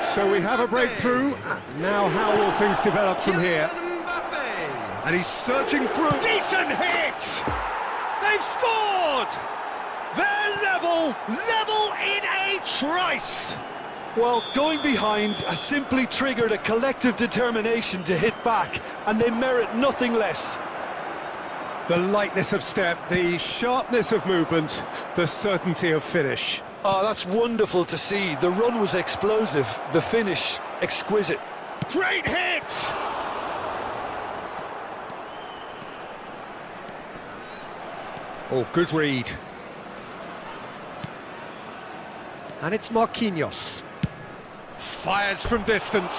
So we have a breakthrough. Now how will things develop from here? And he's searching through. Decent hit! They've scored! They're level in a trice! Well, going behind has simply triggered a collective determination to hit back, and they merit nothing less. The lightness of step, the sharpness of movement, the certainty of finish. Oh, that's wonderful to see. The run was explosive, the finish exquisite. Great hit! Oh, good read. And it's Marquinhos. Fires from distance.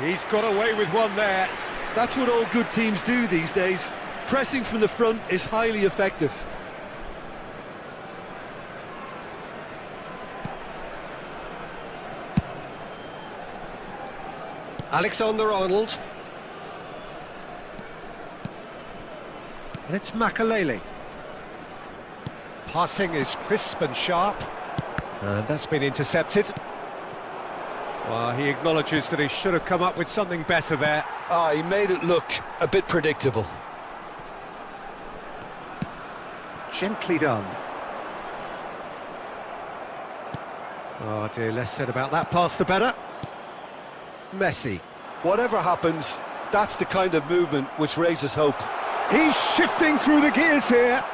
He's got away with one there. That's what all good teams do these days. Pressing from the front is highly effective. Alexander-Arnold. And it's Makalele. Passing is crisp and sharp. And that's been intercepted. Well, he acknowledges that he should have come up with something better there. Ah, he made it look a bit predictable. Gently done. Oh dear, less said about that pass the better. Messi. Whatever happens, that's the kind of movement which raises hope. He's shifting through the gears here.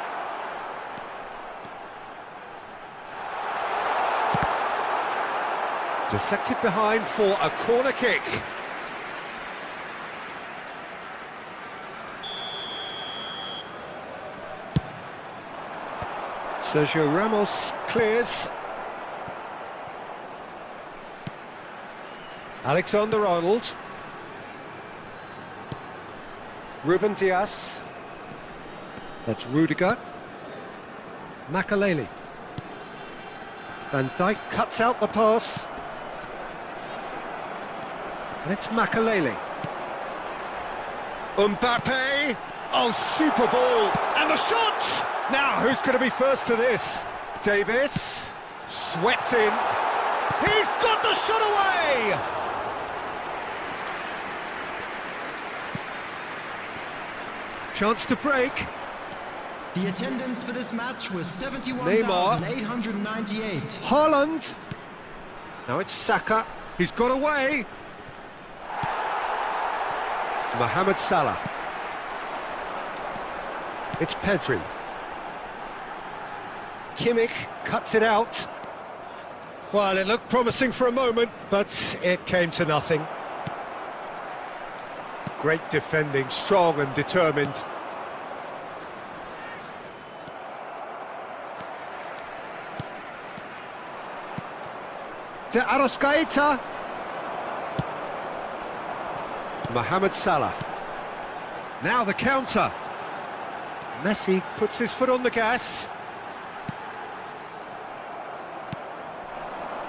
Deflected behind for a corner kick. Sergio Ramos clears. Alexander-Arnold. Ruben Dias. That's Rudiger. Makalele. Van Dijk cuts out the pass. And it's Makalele. Mbappe! Oh, super ball! And the shot! Now, who's going to be first to this? Davis. Swept in. He's got the shot away! Chance to break. The attendance for this match was Neymar. 71,898. Haaland. Now it's Saka. He's got away. Mohamed Salah. It's Pedri. Kimmich cuts it out. Well, it looked promising for a moment, but it came to nothing. Great defending, strong and determined. De Arrascaeta. Mohamed Salah. Now the counter. Messi puts his foot on the gas.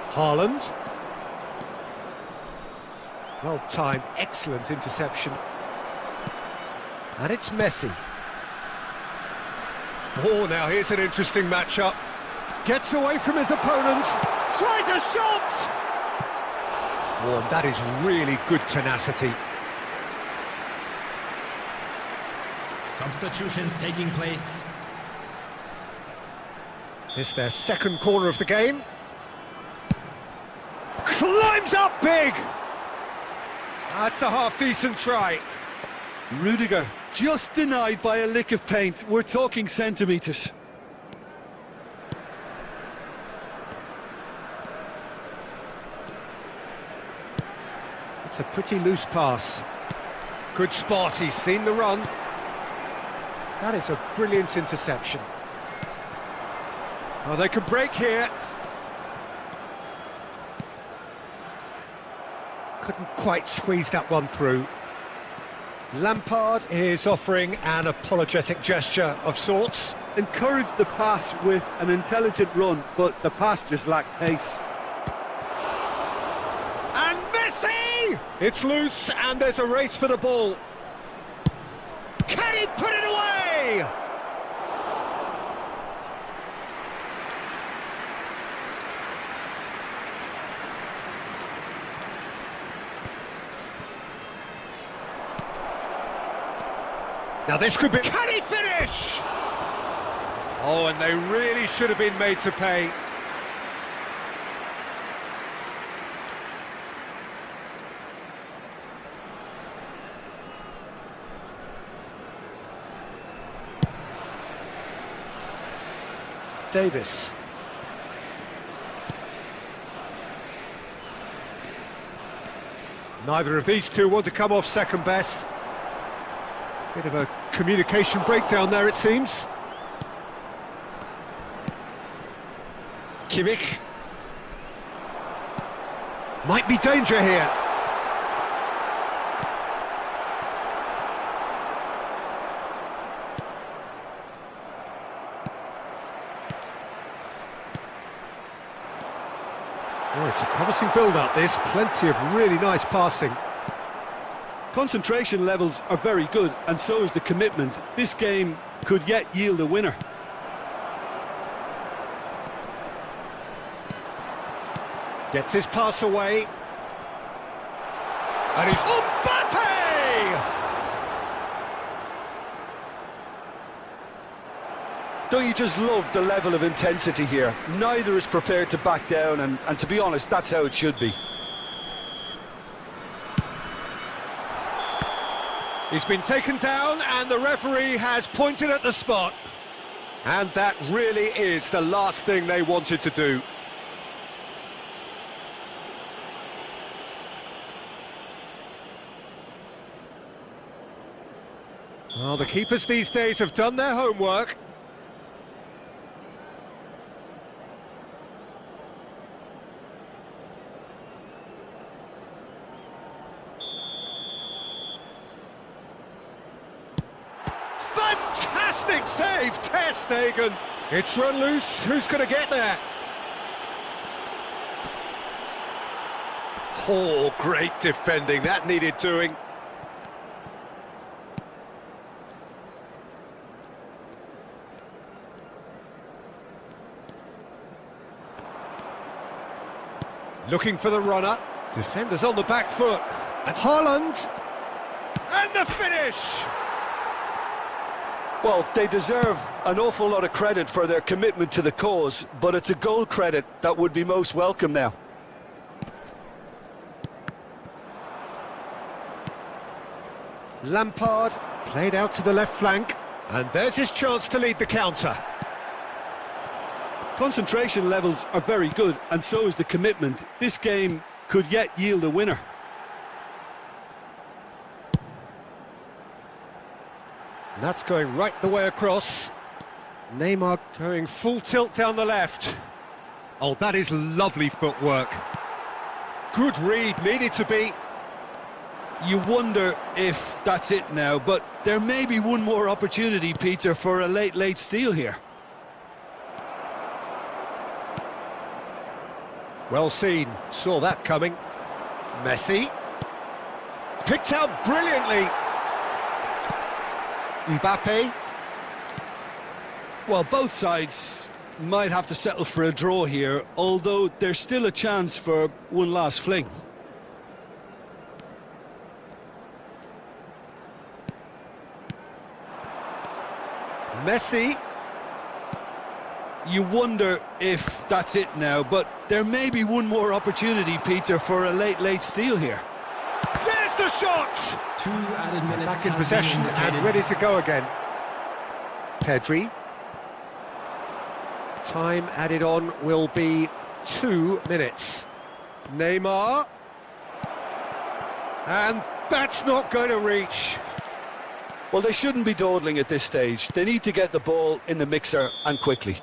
Haaland. Well timed, excellent interception. And it's Messi. Oh, now here's an interesting matchup. Gets away from his opponents, tries a shot! Oh, and that is really good tenacity. Substitutions taking place. It's their second corner of the game. Climbs up big! That's a half-decent try. Rudiger just denied by a lick of paint. We're talking centimetres. It's a pretty loose pass. Good spot, he's seen the run. That is a brilliant interception. Oh, they could break here. Couldn't quite squeeze that one through. Lampard is offering an apologetic gesture of sorts. Encouraged the pass with an intelligent run, but the pass just lacked pace. And Messi! It's loose and there's a race for the ball. Can he put it away? Now this could be... Can he finish? Oh, and they really should have been made to pay. Davis. Neither of these two want to come off second best. Bit of a communication breakdown there, it seems. Kimmich. Might be danger here. Oh, it's a promising build-up, this. Plenty of really nice passing. Concentration levels are very good, and so is the commitment. This game could yet yield a winner. Gets his pass away. And he's... Mbappe! Don't you just love the level of intensity here? Neither is prepared to back down, and to be honest, that's how it should be. He's been taken down and the referee has pointed at the spot. And that really is the last thing they wanted to do. Well, the keepers these days have done their homework. Fantastic save, Ter Stegen. It's run loose, who's going to get there? Oh, great defending, that needed doing. Looking for the runner. Defenders on the back foot. And Haaland. And the finish! Well, they deserve an awful lot of credit for their commitment to the cause, but it's a goal credit that would be most welcome now. Lampard played out to the left flank. And there's his chance to lead the counter. Concentration levels are very good, and so is the commitment. This game could yet yield a winner. And that's going right the way across. Neymar going full tilt down the left. Oh, that is lovely footwork. Good read, needed to be. You wonder if that's it now, but there may be one more opportunity, Peter, for a late steal here. Well seen, saw that coming. Messi. picked out brilliantly. Mbappe. Well, both sides might have to settle for a draw here, although there's still a chance for one last fling. Messi. You wonder if that's it now, but there may be one more opportunity, Peter, for a late steal here. There's the shot! 2 added minutes. Back in have possession been and indicated. ready to go again. Pedri. Time added on will be 2 minutes. Neymar. And that's not going to reach. Well, they shouldn't be dawdling at this stage. They need to get the ball in the mixer and quickly.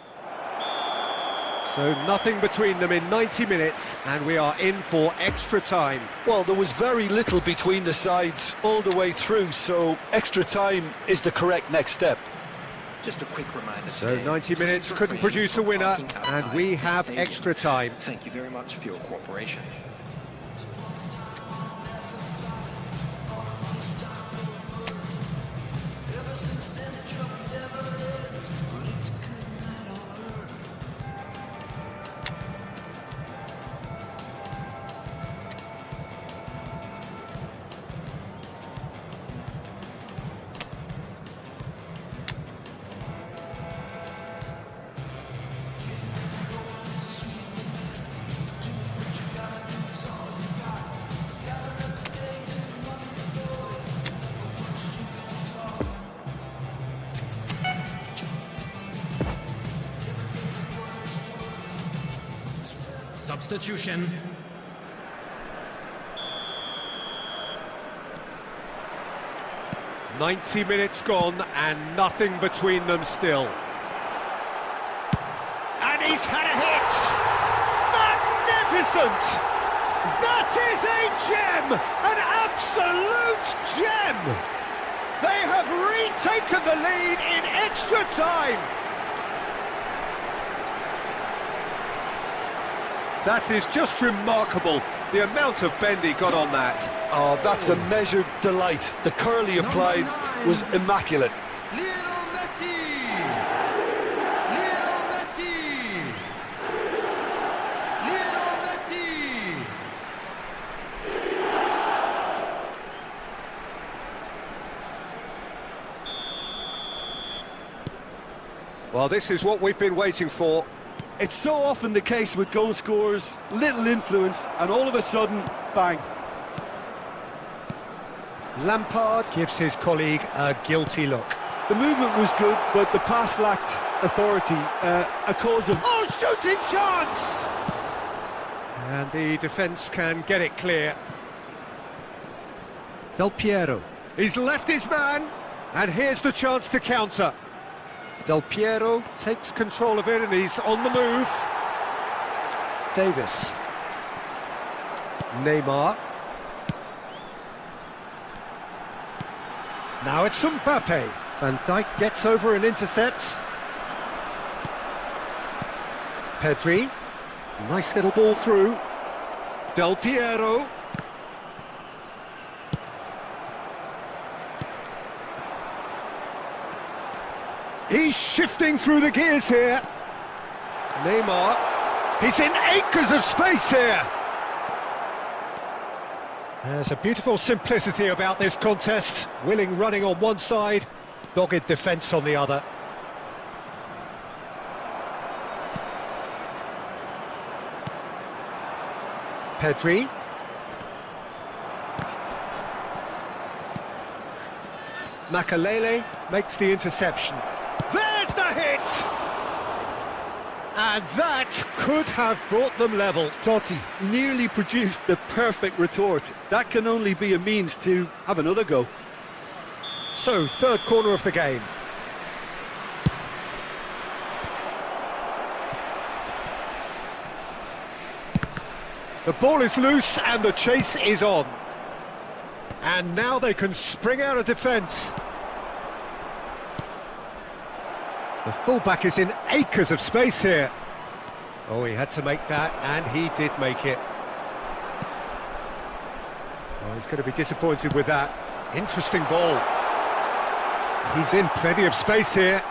So nothing between them in 90 minutes, and we are in for extra time. Well, there was very little between the sides all the way through, so extra time is the correct next step. Just a quick reminder. So today, 90 minutes please couldn't refrain produce a from winner, parking and outside we the have stadium. extra time. Thank you very much for your cooperation. Substitution. "90 minutes gone and nothing between them still. And he's had a hit! Magnificent! That is a gem! An absolute gem! They have retaken the lead in extra time! That is just remarkable, the amount of bend he got on that. Oh, that's a measured delight. The curl he applied was immaculate. Lionel Messi! Lionel Messi! Lionel Messi! Well, this is what we've been waiting for. It's so often the case with goal scorers, little influence, and all of a sudden, bang. Lampard gives his colleague a guilty look. The movement was good, but the pass lacked authority, a cause of... Oh, shooting chance! And the defence can get it clear. Del Piero. He's left his man, and here's the chance to counter. Del Piero takes control of it and he's on the move. Davis. Neymar. Now it's Mbappe. Van Dijk gets over and intercepts. Pedri. Nice little ball through. Del Piero. He's shifting through the gears here. Neymar. He's in acres of space here. There's a beautiful simplicity about this contest. Willing running on one side, dogged defence on the other. Pedri. Makalele makes the interception. There's the hit! And that could have brought them level. Totti nearly produced the perfect retort. That can only be a means to have another go. So, third corner of the game. The ball is loose and the chase is on. And now they can spring out of defence. The fullback is in acres of space here. Oh, he had to make that, and he did make it. Oh, he's going to be disappointed with that. Interesting ball. He's in plenty of space here.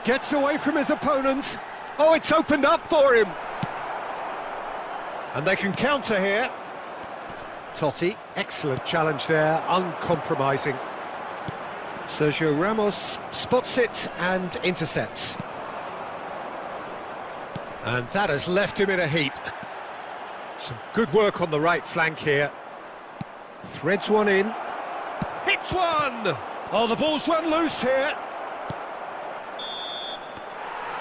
Gets away from his opponents. Oh, it's opened up for him. And they can counter here. Totti, excellent challenge there, uncompromising. Sergio Ramos spots it and intercepts. And that has left him in a heap. Some good work on the right flank here. Threads one in. Hits one! Oh, the ball's run loose here.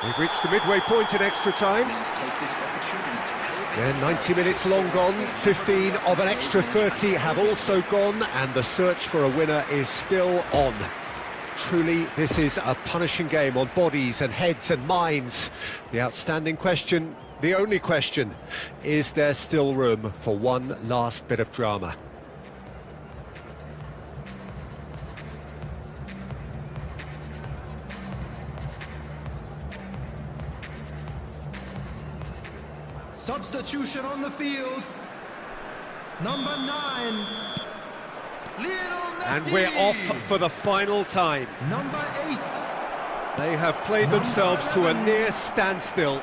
We've reached the midway point in extra time. Yeah, 90 minutes long gone, 15 of an extra 30 have also gone, and the search for a winner is still on. Truly, this is a punishing game on bodies and heads and minds. The outstanding question, the only question, is there still room for one last bit of drama? Substitution on the field. Number 9. Lionel Messi. And we're off for the final time. Number 8. They have played themselves to a near standstill.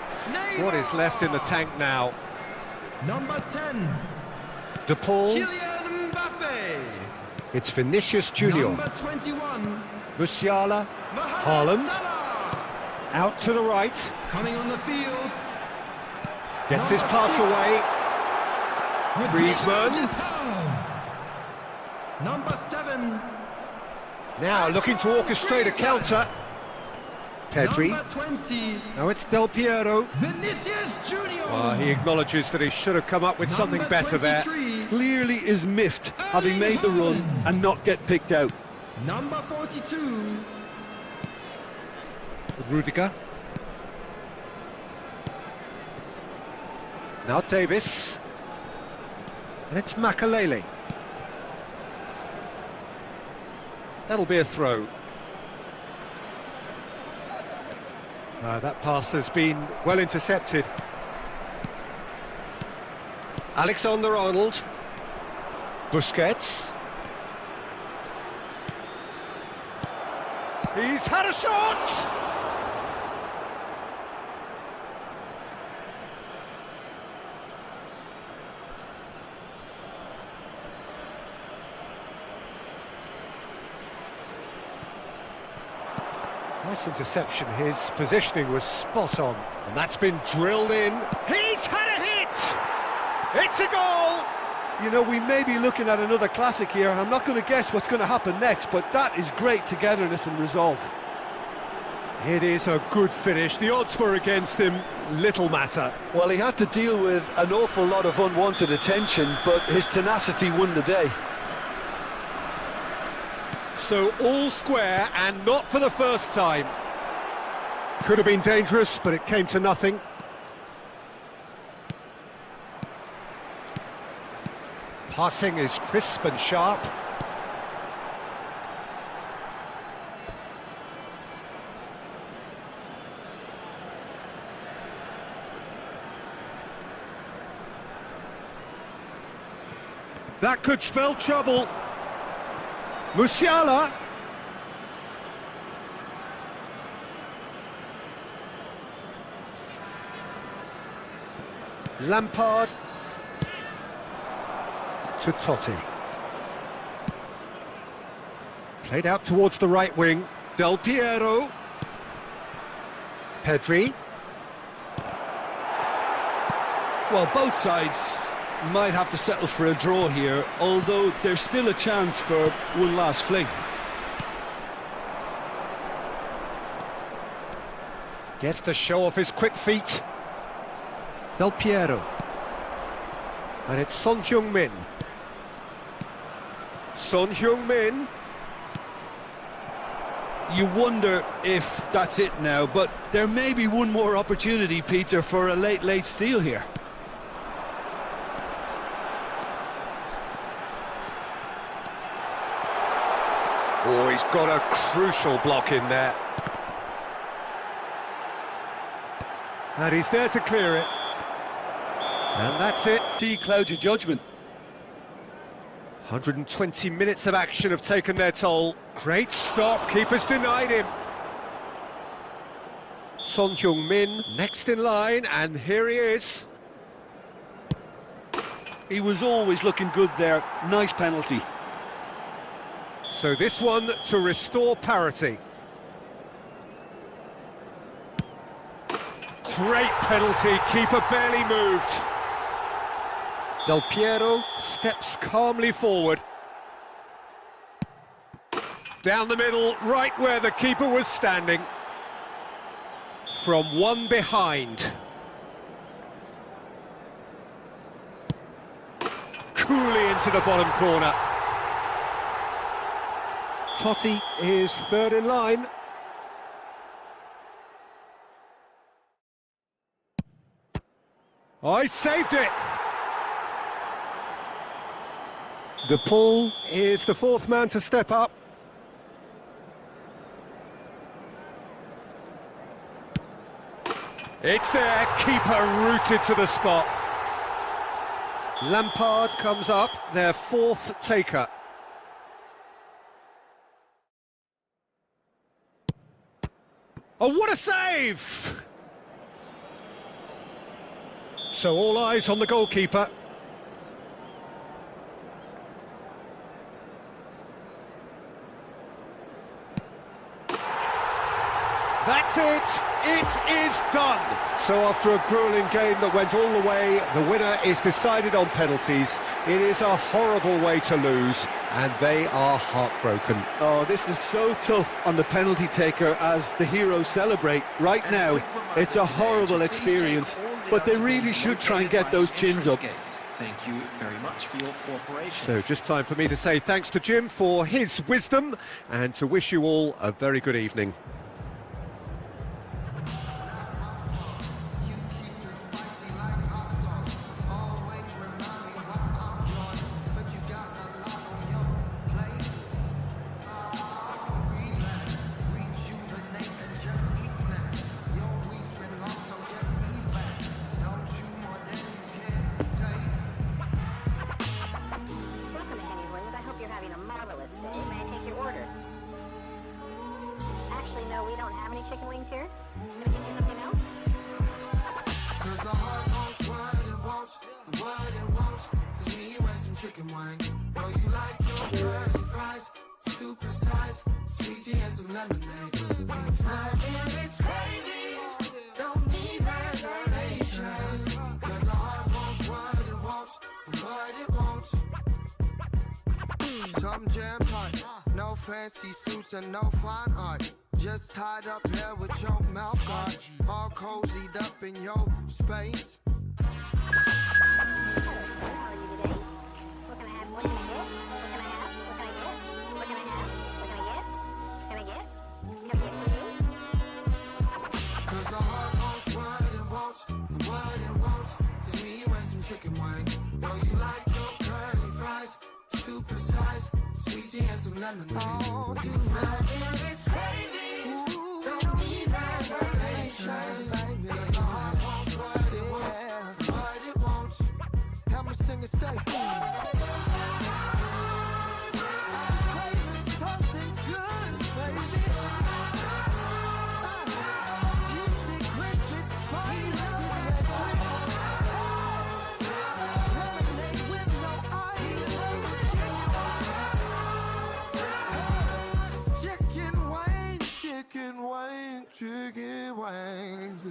What is left in the tank now? Number 10. De Paul. Kylian Mbappe. It's Vinicius Junior. Number 21. Musiala. Mohamed Haaland. Salah. Out to the right. Coming on the field. Gets his pass away. Griezmann. Number 7. Now looking to orchestrate a counter. Pedri. Number 20. Now it's Del Piero. Vinicius Junior. He acknowledges that he should have come up with something Number better there. 23. Clearly is miffed, having made the run and not get picked out. Number 42. Rudiger. Now Davis. And it's Makalele. That'll be a throw. That pass has been well intercepted. Alexander-Arnold. Busquets. He's had a shot! Nice interception, his positioning was spot on. And that's been drilled in. He's had a hit! It's a goal! You know, we may be looking at another classic here. I'm not going to guess what's going to happen next, but that is great togetherness and resolve. It is a good finish. The odds were against him, little matter. Well, he had to deal with an awful lot of unwanted attention, but his tenacity won the day. So all square, and not for the first time. Could have been dangerous, but it came to nothing. Passing is crisp and sharp. That could spell trouble. Musiala. Lampard. To Totti. Played out towards the right wing. Del Piero. Pedri. Well, both sides might have to settle for a draw here, although there's still a chance for one last fling. Gets to show off his quick feet. Del Piero. And it's Son Heung-min. Son Heung-min. You wonder if that's it now, but there may be one more opportunity, Peter, for a late steal here. Oh, he's got a crucial block in there. And he's there to clear it. And that's it. Do you cloud your judgment? 120 minutes of action have taken their toll. Great stop, keeper's denied him. Son Heung-min next in line, and here he is. He was always looking good there. Nice penalty. So this one to restore parity. Great penalty, keeper barely moved. Del Piero steps calmly forward. Down the middle, right where the keeper was standing. From one behind. Coolly into the bottom corner. Totti is third in line. I saved it! De Paul is the fourth man to step up. It's there, keeper rooted to the spot. Lampard comes up, their fourth taker. Oh, what a save! So all eyes on the goalkeeper. That's it! It is done! So after a grueling game that went all the way, the winner is decided on penalties. It is a horrible way to lose, and they are heartbroken. Oh, this is so tough on the penalty taker as the heroes celebrate. Right now, it's a horrible experience, but they really should try and get those chins up. Thank you very much for your cooperation. So just time for me to say thanks to Jim for his wisdom, and to wish you all a very good evening. Chicken wings here? Can we get you something else? 'Cause the heart wants what it wants, what it wants. 'Cause me and some chicken wings. Oh, you like your curly fries, super size, sweet tea and some lemonade. It's crazy, don't need reservations. 'Cause the heart wants what it wants, what it wants. Some jam tight, no fancy suits and no fine art. Just tied up here with your mouth guard, all cozied up in your space. Cause the heart wants what it wants, what it wants. Cause me and some chicken wings. Know you like your curly fries, super size, sweet tea and some lemonade. Oh, you love it, it's crazy. Don't need reservations, baby. Cause the heart wants what it wants, what it wants. Help me sing and say. Something good, baby. Juicy, crispy, spicy, lemonade with no ice. Chicken wings, chicken wings, chicken wings.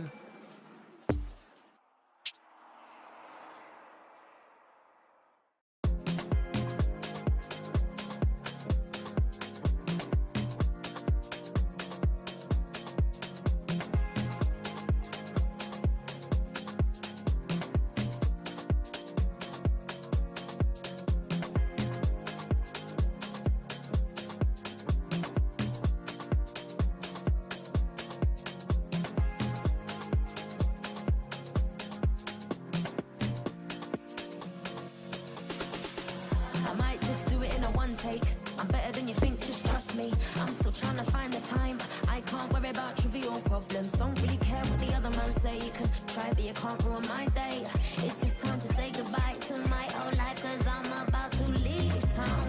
I might just do it in a one take. I'm better than you think, just trust me. I'm still trying to find the time. I can't worry about trivial problems. Don't really care what the other man say. You can try but you can't ruin my day. It's just time to say goodbye to my old life, 'cause I'm about to leave town.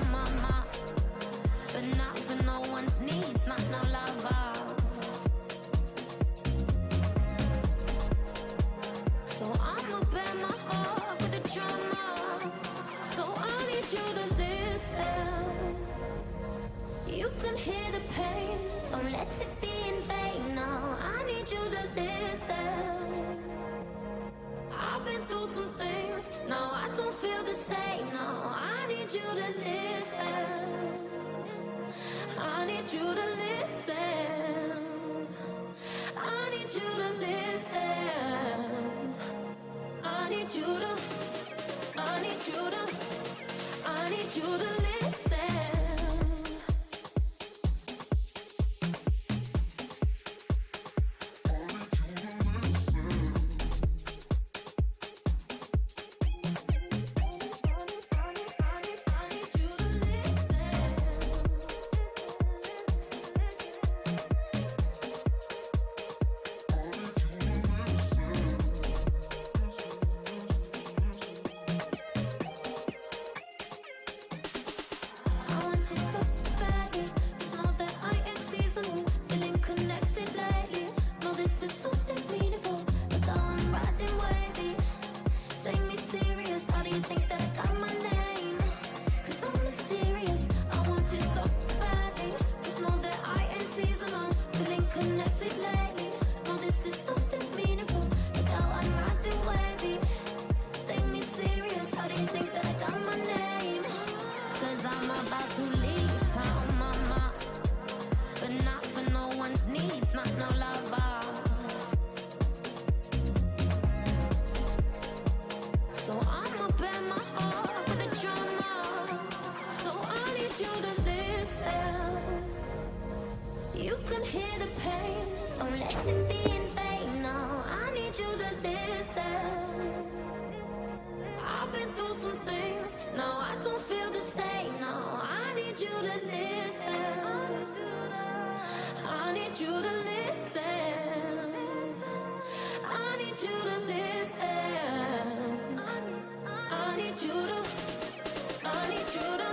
can hear the pain, don't let it be in vain. Now I need you to listen. I've been through some things, now I don't feel the same. Now I need you to listen. I need you to listen. I need you to listen. I need you to, I need you to, I need you to listen. You can hear the pain, don't let it be in vain. Now I need you to listen. I've been through some things, now I don't feel the same. Now I need you to listen. I need you to listen. I need you to listen. I need you to, I need you to,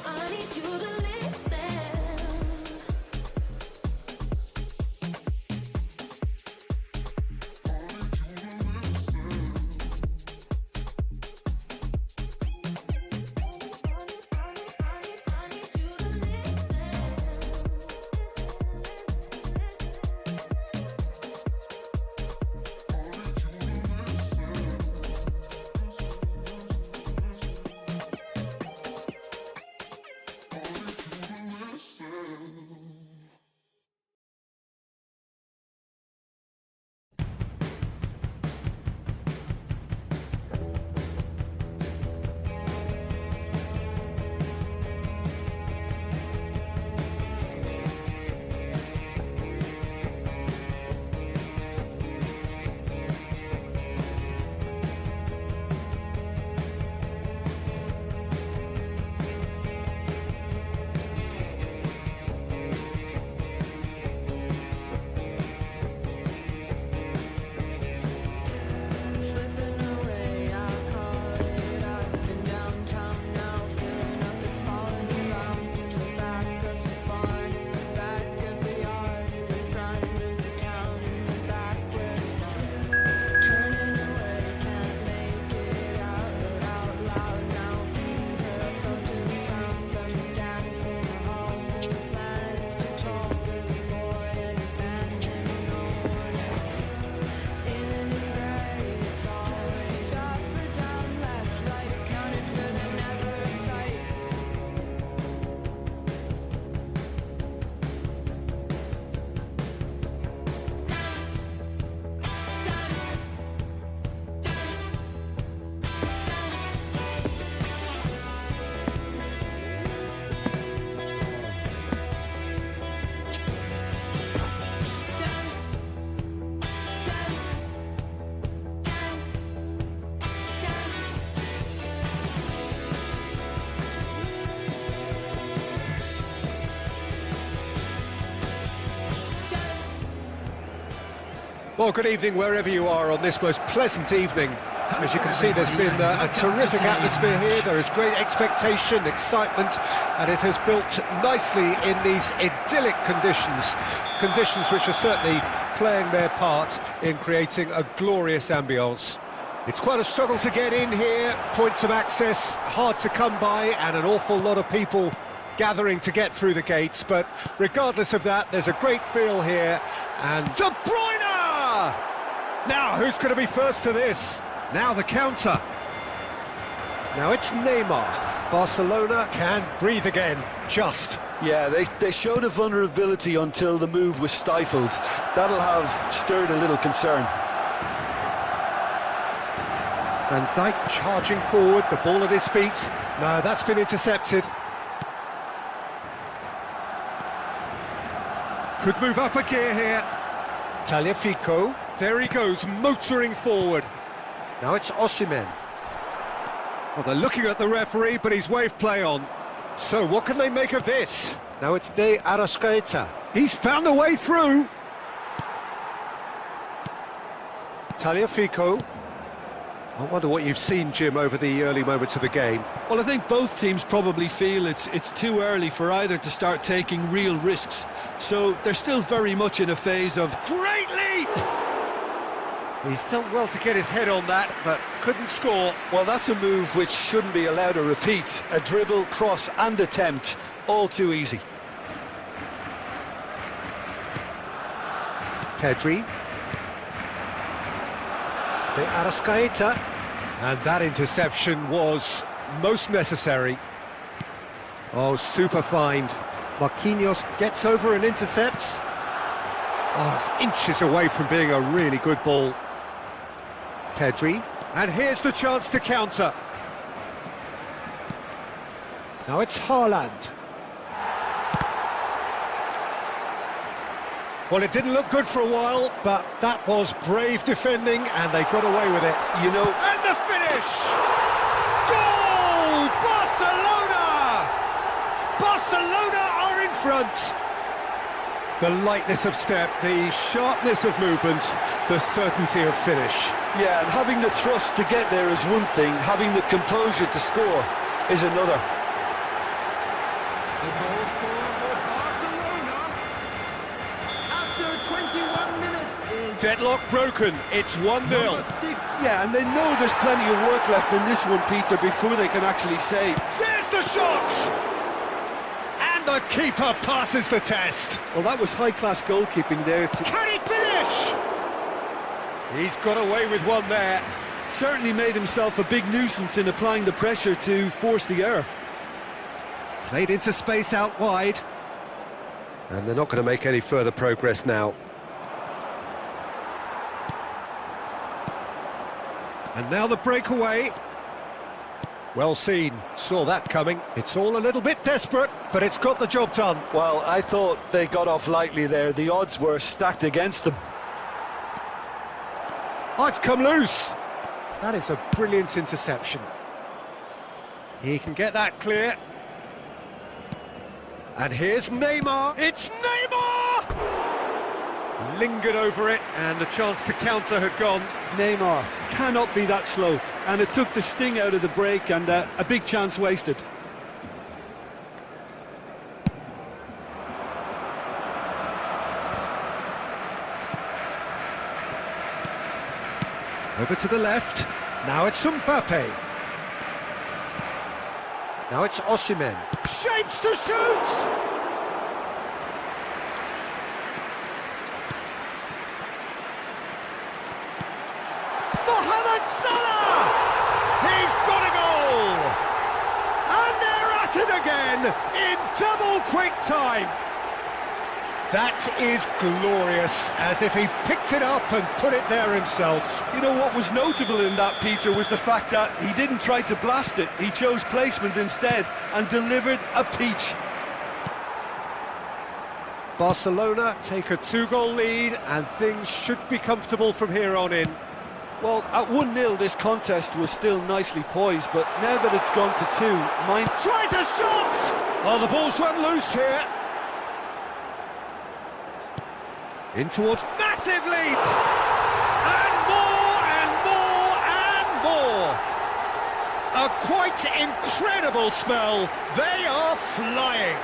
I need you to listen. Well, good evening wherever you are on this most pleasant evening. As you can see, there's been a terrific atmosphere here. There is great expectation, excitement, and it has built nicely in these idyllic conditions. Conditions which are certainly playing their part in creating a glorious ambience. It's quite a struggle to get in here, points of access hard to come by, and an awful lot of people gathering to get through the gates, but regardless of that, there's a great feel here, and De Bruyne! Now, who's going to be first to this? Now the counter. Now it's Neymar. Barcelona can breathe again, just. Yeah, they showed a vulnerability until the move was stifled. That'll have stirred a little concern. Van Dijk charging forward, the ball at his feet. No, that's been intercepted. Could move up a gear here. Tagliafico. There he goes, motoring forward. Now it's Osimhen. Well, they're looking at the referee, but he's waved play on. So what can they make of this? Now it's De Arrascaeta. He's found a way through. Tagliafico. I wonder what you've seen, Jim, over the early moments of the game. Well, I think both teams probably feel it's too early for either to start taking real risks. So they're still very much in a phase of... Great leap! He's done well to get his head on that, but couldn't score. Well, that's a move which shouldn't be allowed to repeat. A dribble, cross and attempt, all too easy. Pedri. De Arrascaeta. And that interception was most necessary. Oh, super find. Marquinhos gets over and intercepts. Oh, it's inches away from being a really good ball. Pedri, and here's the chance to counter. Now it's Haaland. Well, it didn't look good for a while, but that was brave defending, and they got away with it. You know... And the finish! Goal! Barcelona! Barcelona are in front! The lightness of step, the sharpness of movement, the certainty of finish. Yeah, and having the thrust to get there is one thing, having the composure to score is another. The goal scorer for Barcelona after 21 minutes is... Deadlock broken, it's 1-0. number 6. Yeah, and they know there's plenty of work left in this one, Peter, before they can actually say... There's the shot! The keeper passes the test. Well, that was high-class goalkeeping there. Can he finish? He's got away with one there. Certainly made himself a big nuisance in applying the pressure to force the error. Played into space out wide. And they're not going to make any further progress now. And now the breakaway. Well seen, saw that coming. It's all a little bit desperate, but it's got the job done. Well, I thought they got off lightly there. The odds were stacked against them. Oh, it's come loose. That is a brilliant interception. He can get that clear. And here's Neymar. It's Neymar! Lingered over it, and the chance to counter had gone. Neymar cannot be that slow, and it took the sting out of the break, and a big chance wasted. Over to the left. Now it's Mbappe. Now it's Osimhen. Shapes to shoot! Mohamed Salah! He's got a goal! And they're at it again in double quick time. That is glorious, as if he picked it up and put it there himself. You know what was notable in that, Peter, was the fact that he didn't try to blast it. He chose placement instead and delivered a peach. Barcelona take a 2-goal lead, and things should be comfortable from here on in. Well, at 1-0 this contest was still nicely poised, but now that it's gone to 2, Mainz tries a shot! Oh, the ball's run loose here. In towards massive leap! And more and more and more! A quite incredible spell. They are flying.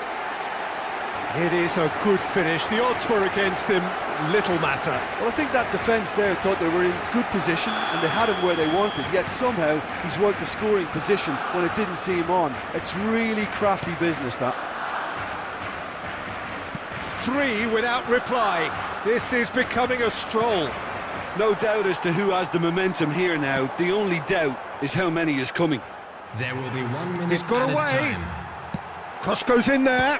It is a good finish. The odds were against him. Little matter. Well, I think that defence there thought they were in good position and they had him where they wanted, yet somehow he's worked the scoring position when it didn't see him on. It's really crafty business, that. 3 without reply. This is becoming a stroll. No doubt as to who has the momentum here now. The only doubt is how many is coming. There will be 1 minute. He's got at a away. time. Cross goes in there.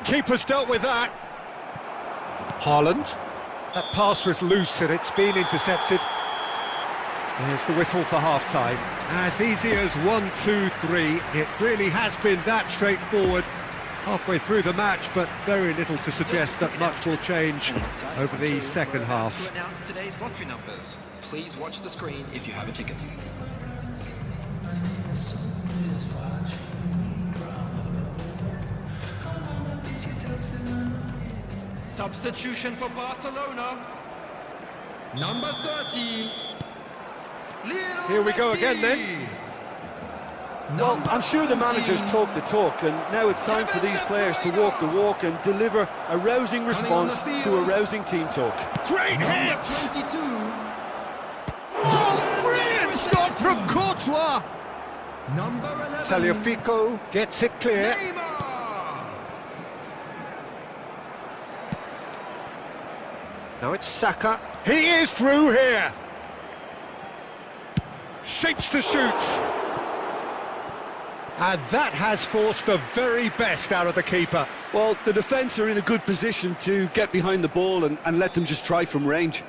Keeper's dealt with that. Haaland. That pass was loose and it's been intercepted. There's the whistle for half-time. As easy as 1, 2, 3. It really has been that straightforward. Halfway through the match, but very little to suggest that much will change over the second half. To announce today's lottery numbers. Please watch the screen if you have a ticket. Substitution for Barcelona. Number 30. Here we go again then. Well, I'm sure the managers talk the talk, and now it's time for these players to walk the walk and deliver a rousing response to a rousing team talk. Great hit! 22. Oh, brilliant stop from Courtois! Number 11. Tagliafico gets it clear. Neymar. Now it's Saka. He is through here. Shapes to shoot. And that has forced the very best out of the keeper. Well, the defence are in a good position to get behind the ball and let them just try from range.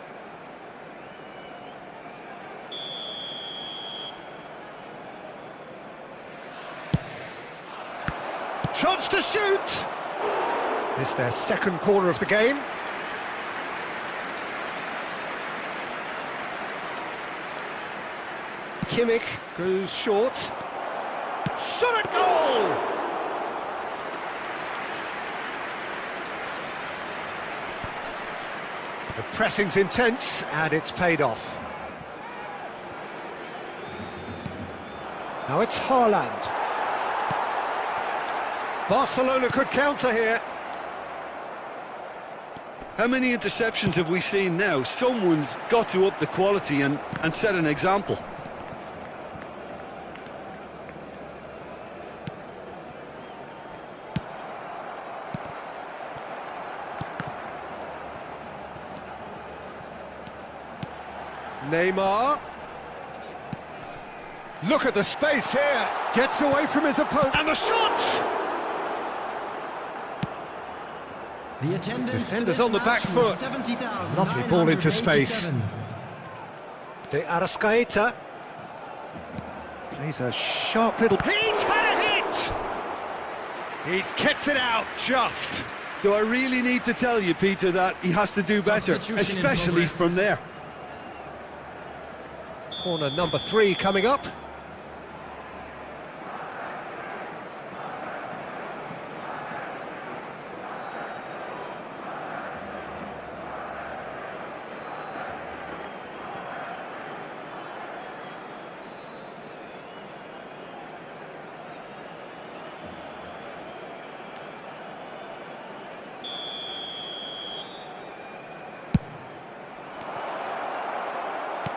Chance to shoot! It's their second corner of the game. Kimmich goes short. Shot at goal! The pressing's intense and it's paid off. Now it's Haaland. Barcelona could counter here. How many interceptions have we seen now? Someone's got to up the quality and set an example. Neymar. Look at the space here. Gets away from his opponent. And the shot! The attendance Defenders on the back foot. Lovely ball into space. De Arrascaeta. Plays a sharp little... He's had a hit! He's kept it out, just. Do I really need to tell you, Peter, that he has to do better, especially from there? Corner number 3 coming up.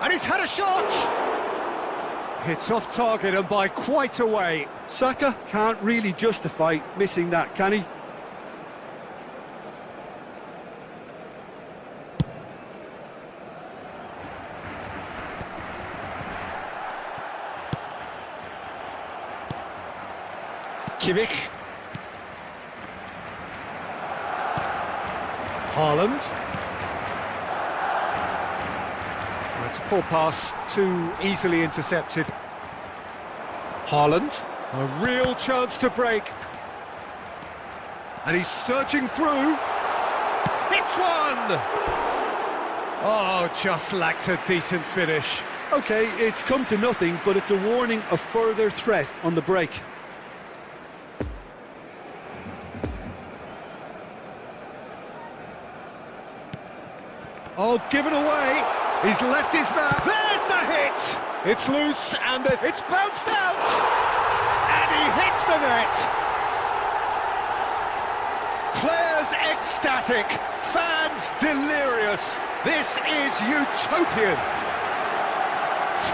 And he's had a shot! It's off target and by quite a way. Saka can't really justify missing that, can he? Kimmich. Haaland. It's a poor pass, too easily intercepted. Haaland, a real chance to break. And he's surging through. Hits one! Oh, just lacked a decent finish. OK, it's come to nothing, but it's a warning of further threat on the break. Oh, given away. He's left his man. There's the hit! It's loose and it's bounced out! And he hits the net! Players ecstatic, fans delirious. This is utopian.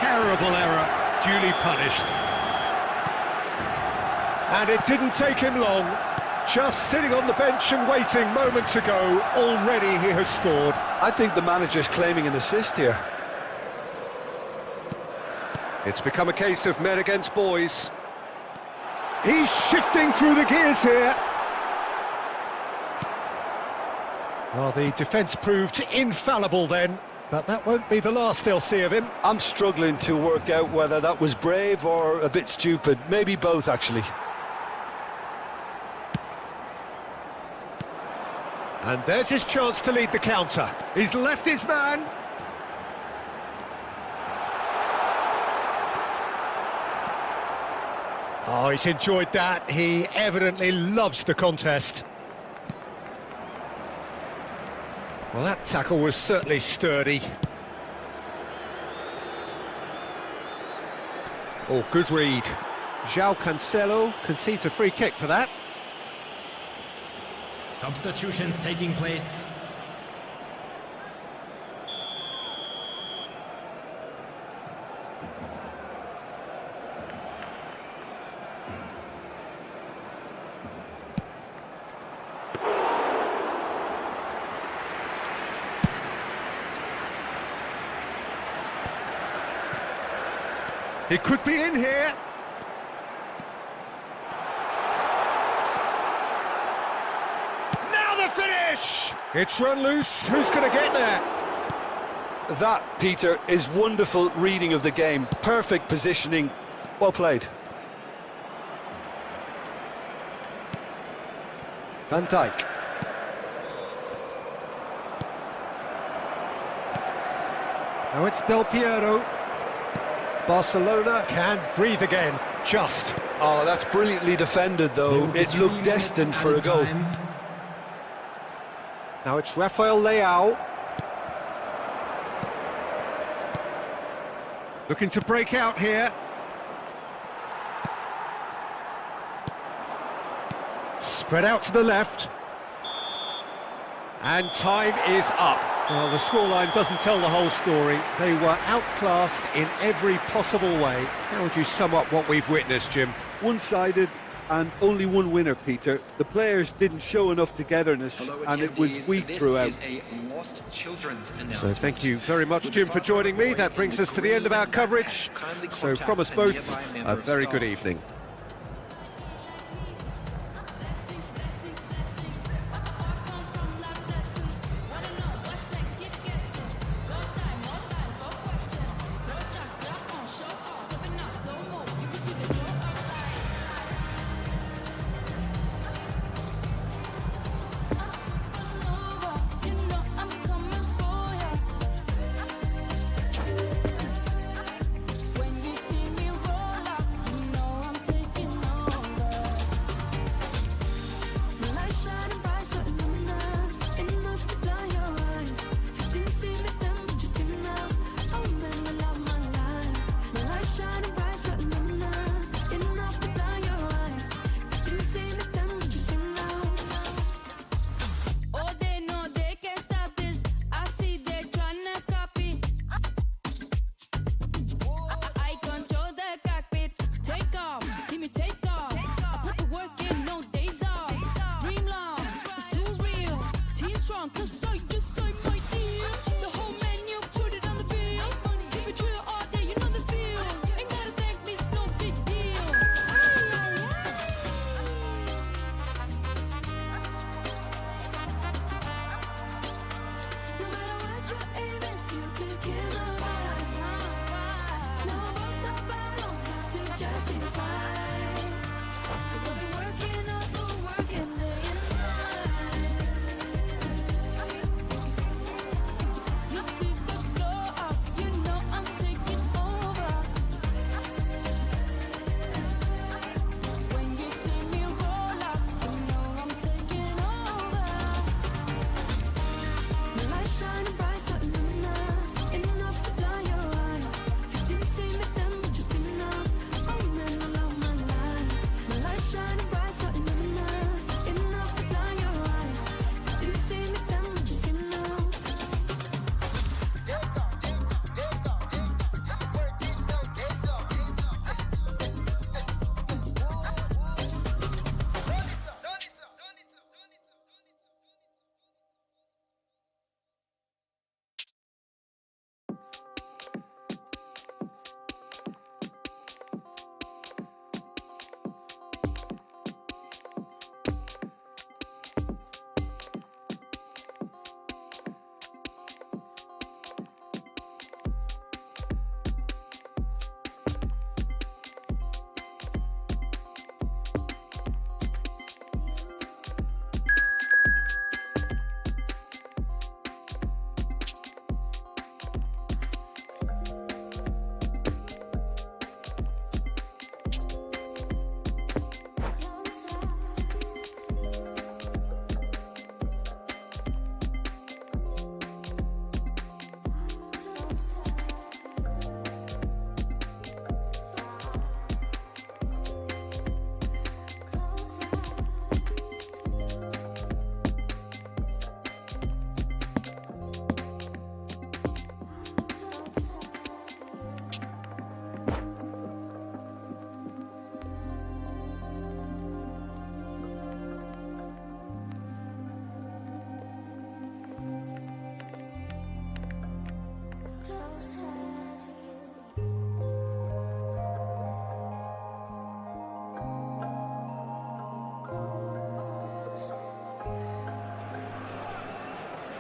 Terrible error, duly punished. And it didn't take him long. Just sitting on the bench and waiting moments ago, already he has scored. I think the manager's claiming an assist here. It's become a case of men against boys. He's shifting through the gears here. Well, the defence proved infallible then, but that won't be the last they'll see of him. I'm struggling to work out whether that was brave or a bit stupid. Maybe both, actually. And there's his chance to lead the counter. He's left his man. Oh, he's enjoyed that. He evidently loves the contest. Well, that tackle was certainly sturdy. Oh, good read. João Cancelo concedes a free kick for that. Substitutions taking place. He could be in here. Now the finish! It's run loose. Who's going to get there? That, Peter, is wonderful reading of the game. Perfect positioning. Well played. Van Dijk. Now it's Del Piero. Barcelona can breathe again, just. Oh, that's brilliantly defended, though. It looked destined for a goal. Now it's Rafael Leao. Looking to break out here. Spread out to the left. And time is up. Well, the scoreline doesn't tell the whole story. They were outclassed in every possible way. How would you sum up what we've witnessed, Jim? One-sided and only one winner, Peter. The players didn't show enough togetherness and it was weak throughout. So thank you very much, Jim, for joining me. That brings us to the end of our coverage. So from us both, a very good evening. When you see me roll up, you know I'm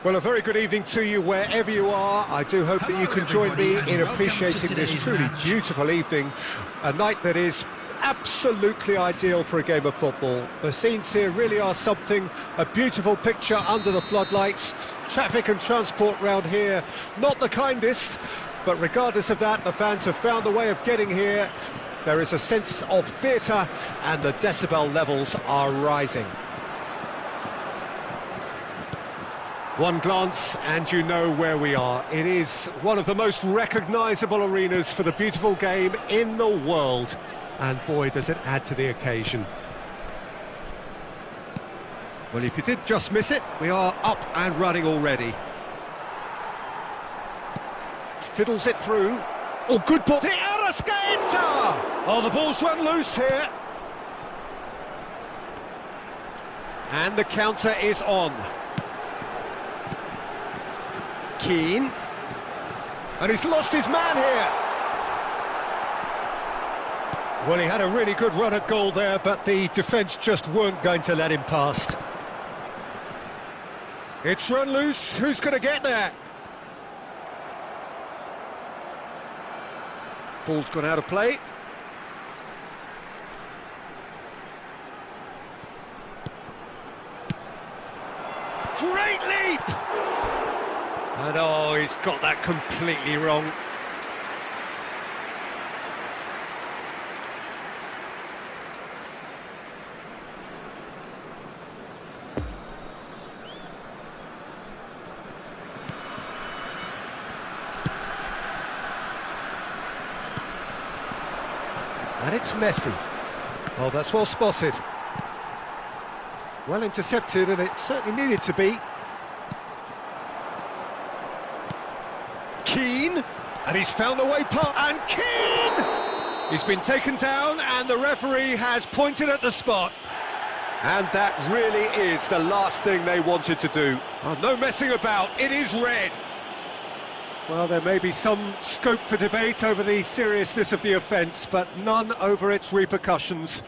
Well, a very good evening to you wherever you are. I do hope that you can join me in appreciating this truly beautiful evening, a night that is absolutely ideal for a game of football. The scenes here really are something, a beautiful picture under the floodlights. Traffic and transport round here, not the kindest, but regardless of that, the fans have found a way of getting here. There is a sense of theatre and the decibel levels are rising. One glance and you know where we are. It is one of the most recognisable arenas for the beautiful game in the world. And boy, does it add to the occasion. Well, if you did just miss it, we are up and running already. Fiddles it through. Oh, good ball. Oh, the ball's run loose here. And the counter is on. Keane. And he's lost his man here. Well, he had a really good run at goal there, but the defence just weren't going to let him past. It's run loose. Who's going to get there? Ball's gone out of play. Great leap! And oh, he's got that completely wrong. And it's Messi. Oh, that's well spotted. Well intercepted, and it certainly needed to be. Keane, and he's found the way past. And Keane! He's been taken down, and the referee has pointed at the spot. And that really is the last thing they wanted to do. Oh, no messing about, it is red. Well, there may be some scope for debate over the seriousness of the offence, but none over its repercussions.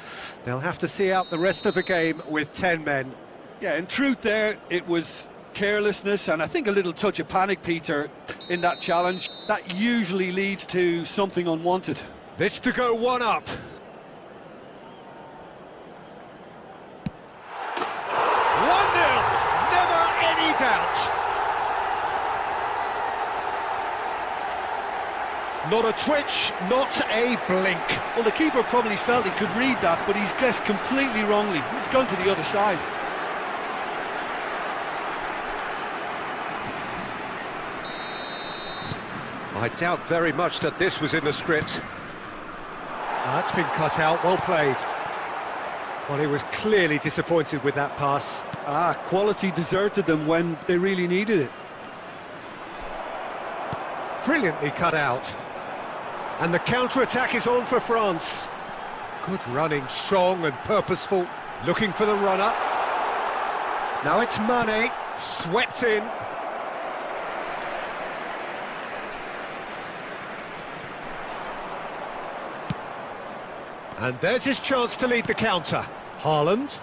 They'll have to see out the rest of the game with 10 men. Yeah, in truth there, it was carelessness and I think a little touch of panic, Peter, in that challenge. That usually leads to something unwanted. This to go one up. Never any doubt. Not a twitch, not a blink. Well, the keeper probably felt he could read that, but he's guessed completely wrongly. He's gone to the other side. I doubt very much that this was in the script. That's been cut out, well played. Well, he was clearly disappointed with that pass. Quality deserted them when they really needed it. Brilliantly cut out. And the counter-attack is on for France. Good running, strong and purposeful, looking for the runner. Now it's Mane, swept in. And there's his chance to lead the counter. Haaland.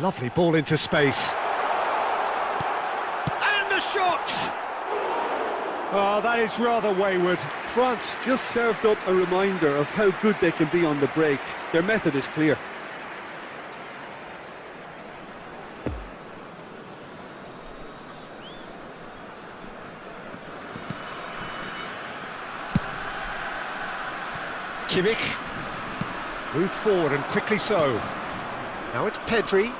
Lovely ball into space. And the shot! Oh, that is rather wayward. France just served up a reminder of how good they can be on the break. Their method is clear. Kimmich. Moved forward and quickly so. Now it's Pedri.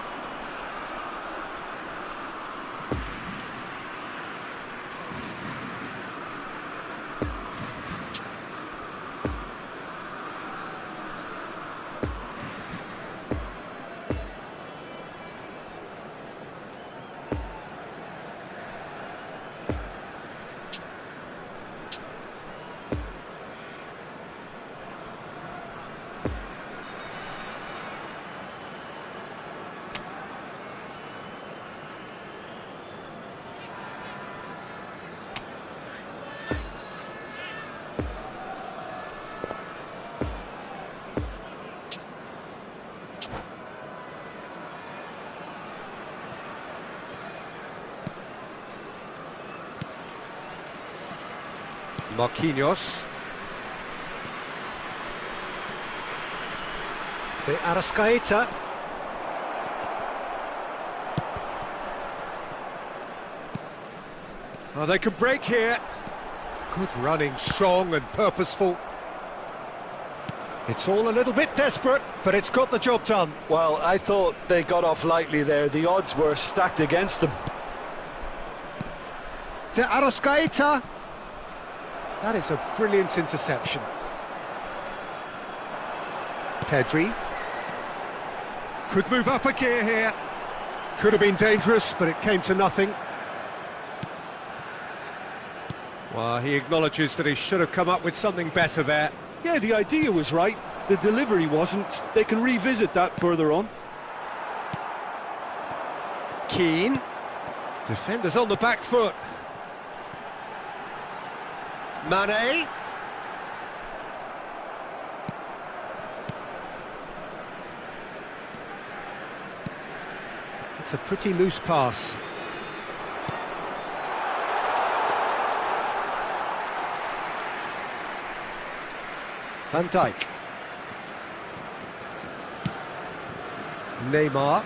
Marquinhos. De Arrascaeta. Oh, they can break here. Good running, strong and purposeful. It's all a little bit desperate, but it's got the job done. Well, I thought they got off lightly there. The odds were stacked against them. De Arrascaeta. That is a brilliant interception. Pedri. Could move up a gear here. Could have been dangerous, but it came to nothing. Well, he acknowledges that he should have come up with something better there. Yeah, the idea was right. The delivery wasn't. They can revisit that further on. Keane. Defenders on the back foot. Mane. It's a pretty loose pass. Van Dijk. Neymar.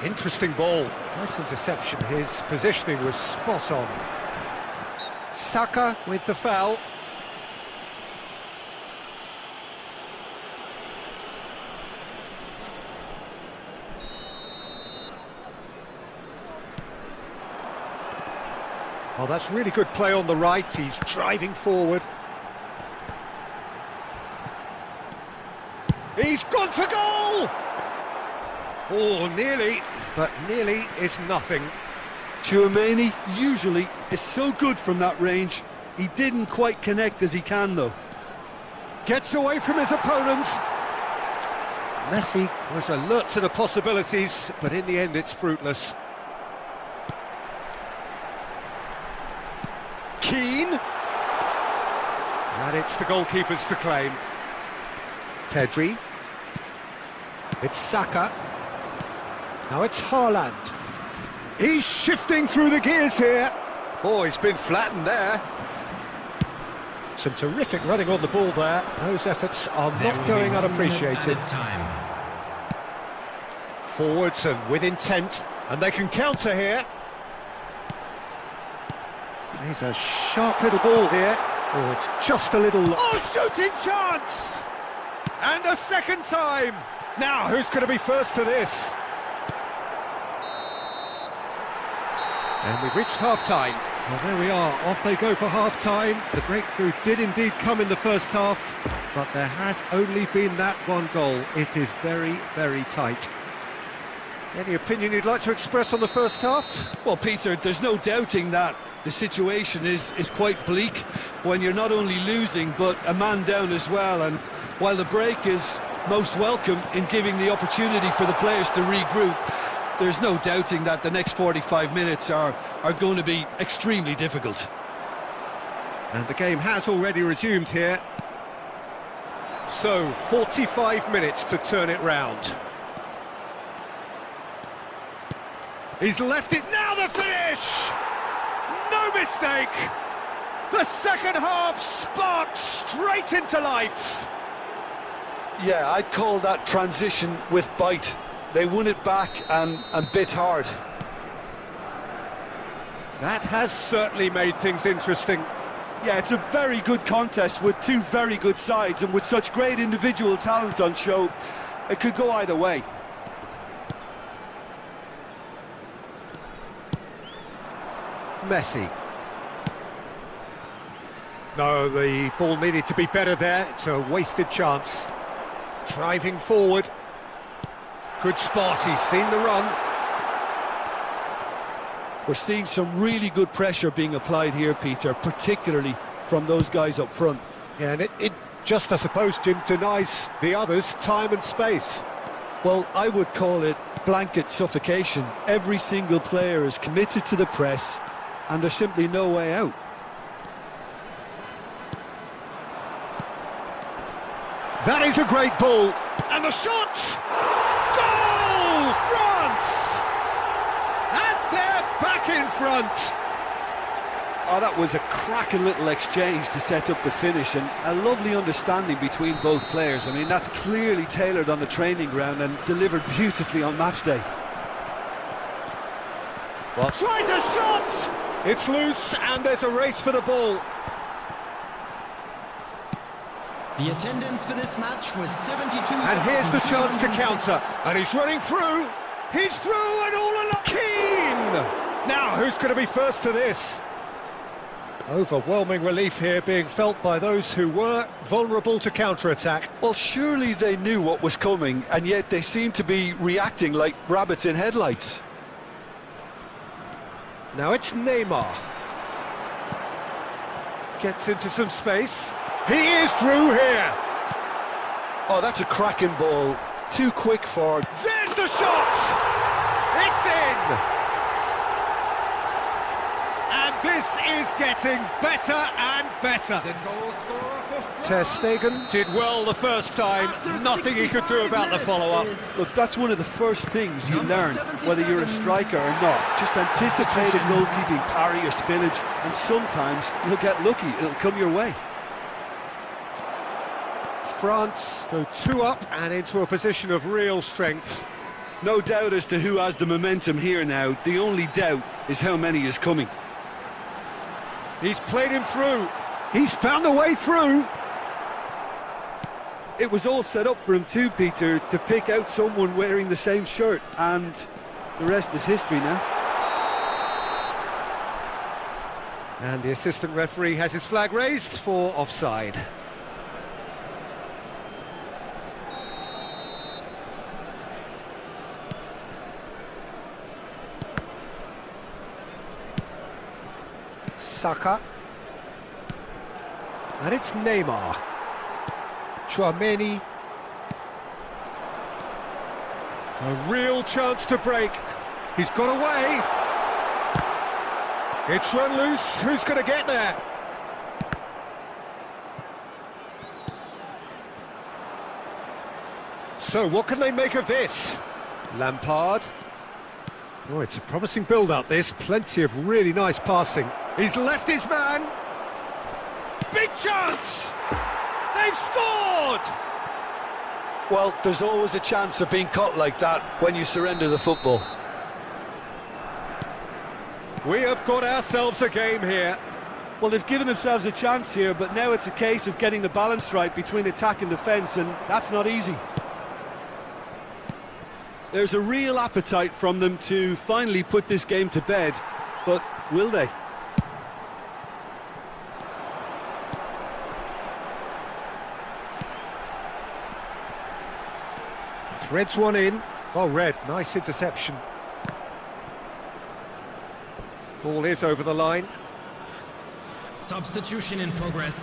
Interesting ball. Nice interception. His positioning was spot on. Saka with the foul. Oh, that's really good play on the right. He's driving forward. He's gone for goal! Oh, nearly, but nearly is nothing. Tchouaméni usually is so good from that range. He didn't quite connect as he can, though. Gets away from his opponents. Messi was alert to the possibilities, but in the end it's fruitless. Keane. And it's the goalkeepers to claim. Pedri. It's Saka. Now it's Haaland. He's shifting through the gears here. Oh, he's been flattened there. Some terrific running on the ball there. Those efforts are not going unappreciated. Forwards and with intent, and they can counter here. He's a sharp little ball here. Oh, it's just a little... Oh, shooting chance! And a second time! Now, who's going to be first to this? And we've reached half-time. Well, there we are, off they go for half-time. The breakthrough did indeed come in the first half, but there has only been that one goal. It is very, very tight. Any opinion you'd like to express on the first half? Well, Peter, there's no doubting that the situation is quite bleak when you're not only losing, but a man down as well. And while the break is most welcome in giving the opportunity for the players to regroup, there's no doubting that the next 45 minutes are going to be extremely difficult. And the game has already resumed here. So, 45 minutes to turn it round. He's left it, now the finish! No mistake! The second half sparked straight into life! Yeah, I'd call that transition with bite. They won it back and bit hard. That has certainly made things interesting. Yeah, it's a very good contest with two very good sides, and with such great individual talent on show, it could go either way. Messi. No, the ball needed to be better there. It's a wasted chance. Driving forward. Good spot, he's seen the run. We're seeing some really good pressure being applied here, Peter, particularly from those guys up front. Yeah, and it just, I suppose, Jim, denies the others time and space. Well, I would call it blanket suffocation. Every single player is committed to the press, and there's simply no way out. That is a great ball, and the shot! Goal! France! And they're back in front! Oh, that was a cracking little exchange to set up the finish, and a lovely understanding between both players. I mean, that's clearly tailored on the training ground and delivered beautifully on match day. Well, tries a shot! It's loose, and there's a race for the ball. The attendance for this match was 72. And here's the chance to counter. And he's running through. He's through and all along. Keane! Now, who's going to be first to this? Overwhelming relief here being felt by those who were vulnerable to counter-attack. Well, surely they knew what was coming, and yet they seem to be reacting like rabbits in headlights. Now it's Neymar. Gets into some space. He is through here. Oh, that's a cracking ball. Too quick for... There's the shot! It's in! And this is getting better and better. The goal scorer for Ter France. Stegen did well the first time. Nothing he could do about the follow-up. Look, that's one of the first things you learn, whether you're a striker or not. Just anticipate a goalkeeping parry or spillage, and sometimes you'll get lucky. It'll come your way. France go 2 up and into a position of real strength. No doubt as to who has the momentum here now. The only doubt is how many is coming. He's played him through. He's found a way through. It was all set up for him too, Peter, to pick out someone wearing the same shirt, and the rest is history now. And the assistant referee has his flag raised for offside. Saka. And it's Neymar. Chouameni. A real chance to break. He's got away. It's run loose. Who's going to get there? So what can they make of this? Lampard. Oh, it's a promising build-up, this. Plenty of really nice passing. He's left his man. Big chance! They've scored! Well, there's always a chance of being caught like that when you surrender the football. We have got ourselves a game here. Well, they've given themselves a chance here, but now it's a case of getting the balance right between attack and defence, and that's not easy. There's a real appetite from them to finally put this game to bed, but will they? Threads one in. Well read, nice interception. Ball is over the line. Substitution in progress.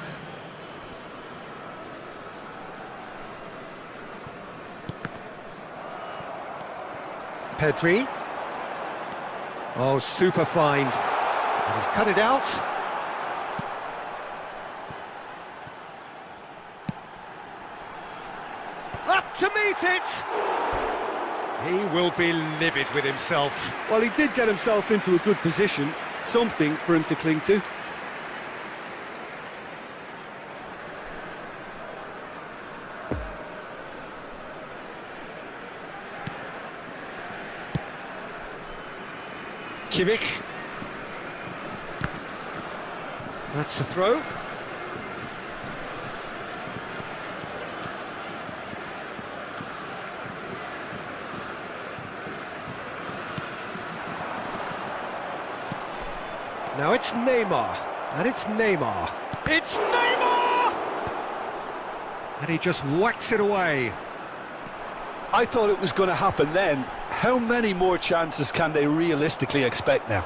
Pedri. Oh, super find. And he's cut it out. Up to meet it! He will be livid with himself. Well, he did get himself into a good position, something for him to cling to. Kimmich. That's a throw. Now it's Neymar, and it's Neymar. It's Neymar! And he just whacks it away. I thought it was going to happen then. How many more chances can they realistically expect now?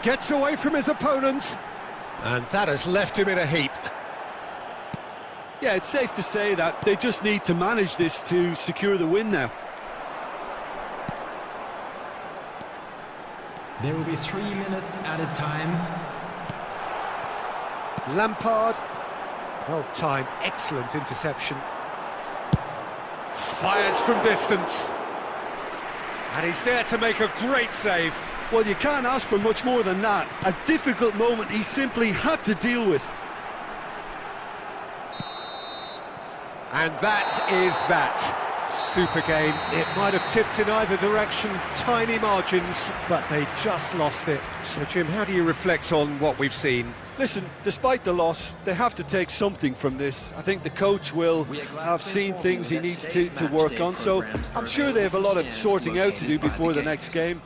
Gets away from his opponents, and that has left him in a heap. Yeah, it's safe to say that they just need to manage this to secure the win now. There will be 3 minutes added time. Lampard. Well timed, excellent interception. Fires from distance. And he's there to make a great save. Well, you can't ask for much more than that. A difficult moment he simply had to deal with. And that is that. Super game. It might have tipped in either direction, tiny margins, but they just lost it. So, Jim, how do you reflect on what we've seen? Listen, despite the loss, they have to take something from this. I think the coach will have seen things he needs to work on, so I'm sure they have a lot of sorting out to do before the next game.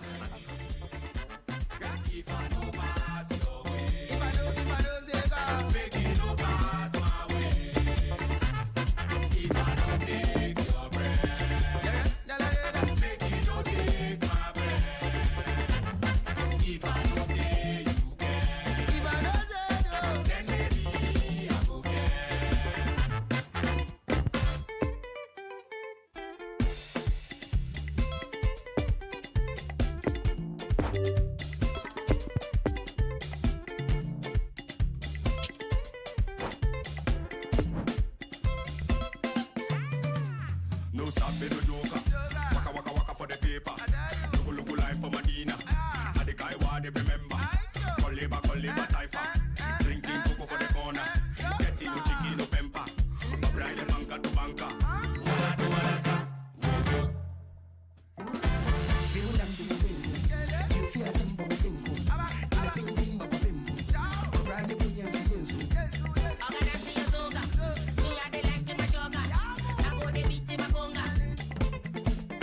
No sabi no joker. Waka waka waka for the paper. Look life for Medina. And the guy what they remember. Koliba taifa. Drinking cocoa for the corner. Getting no chicken no pemper. Brian banker to banker.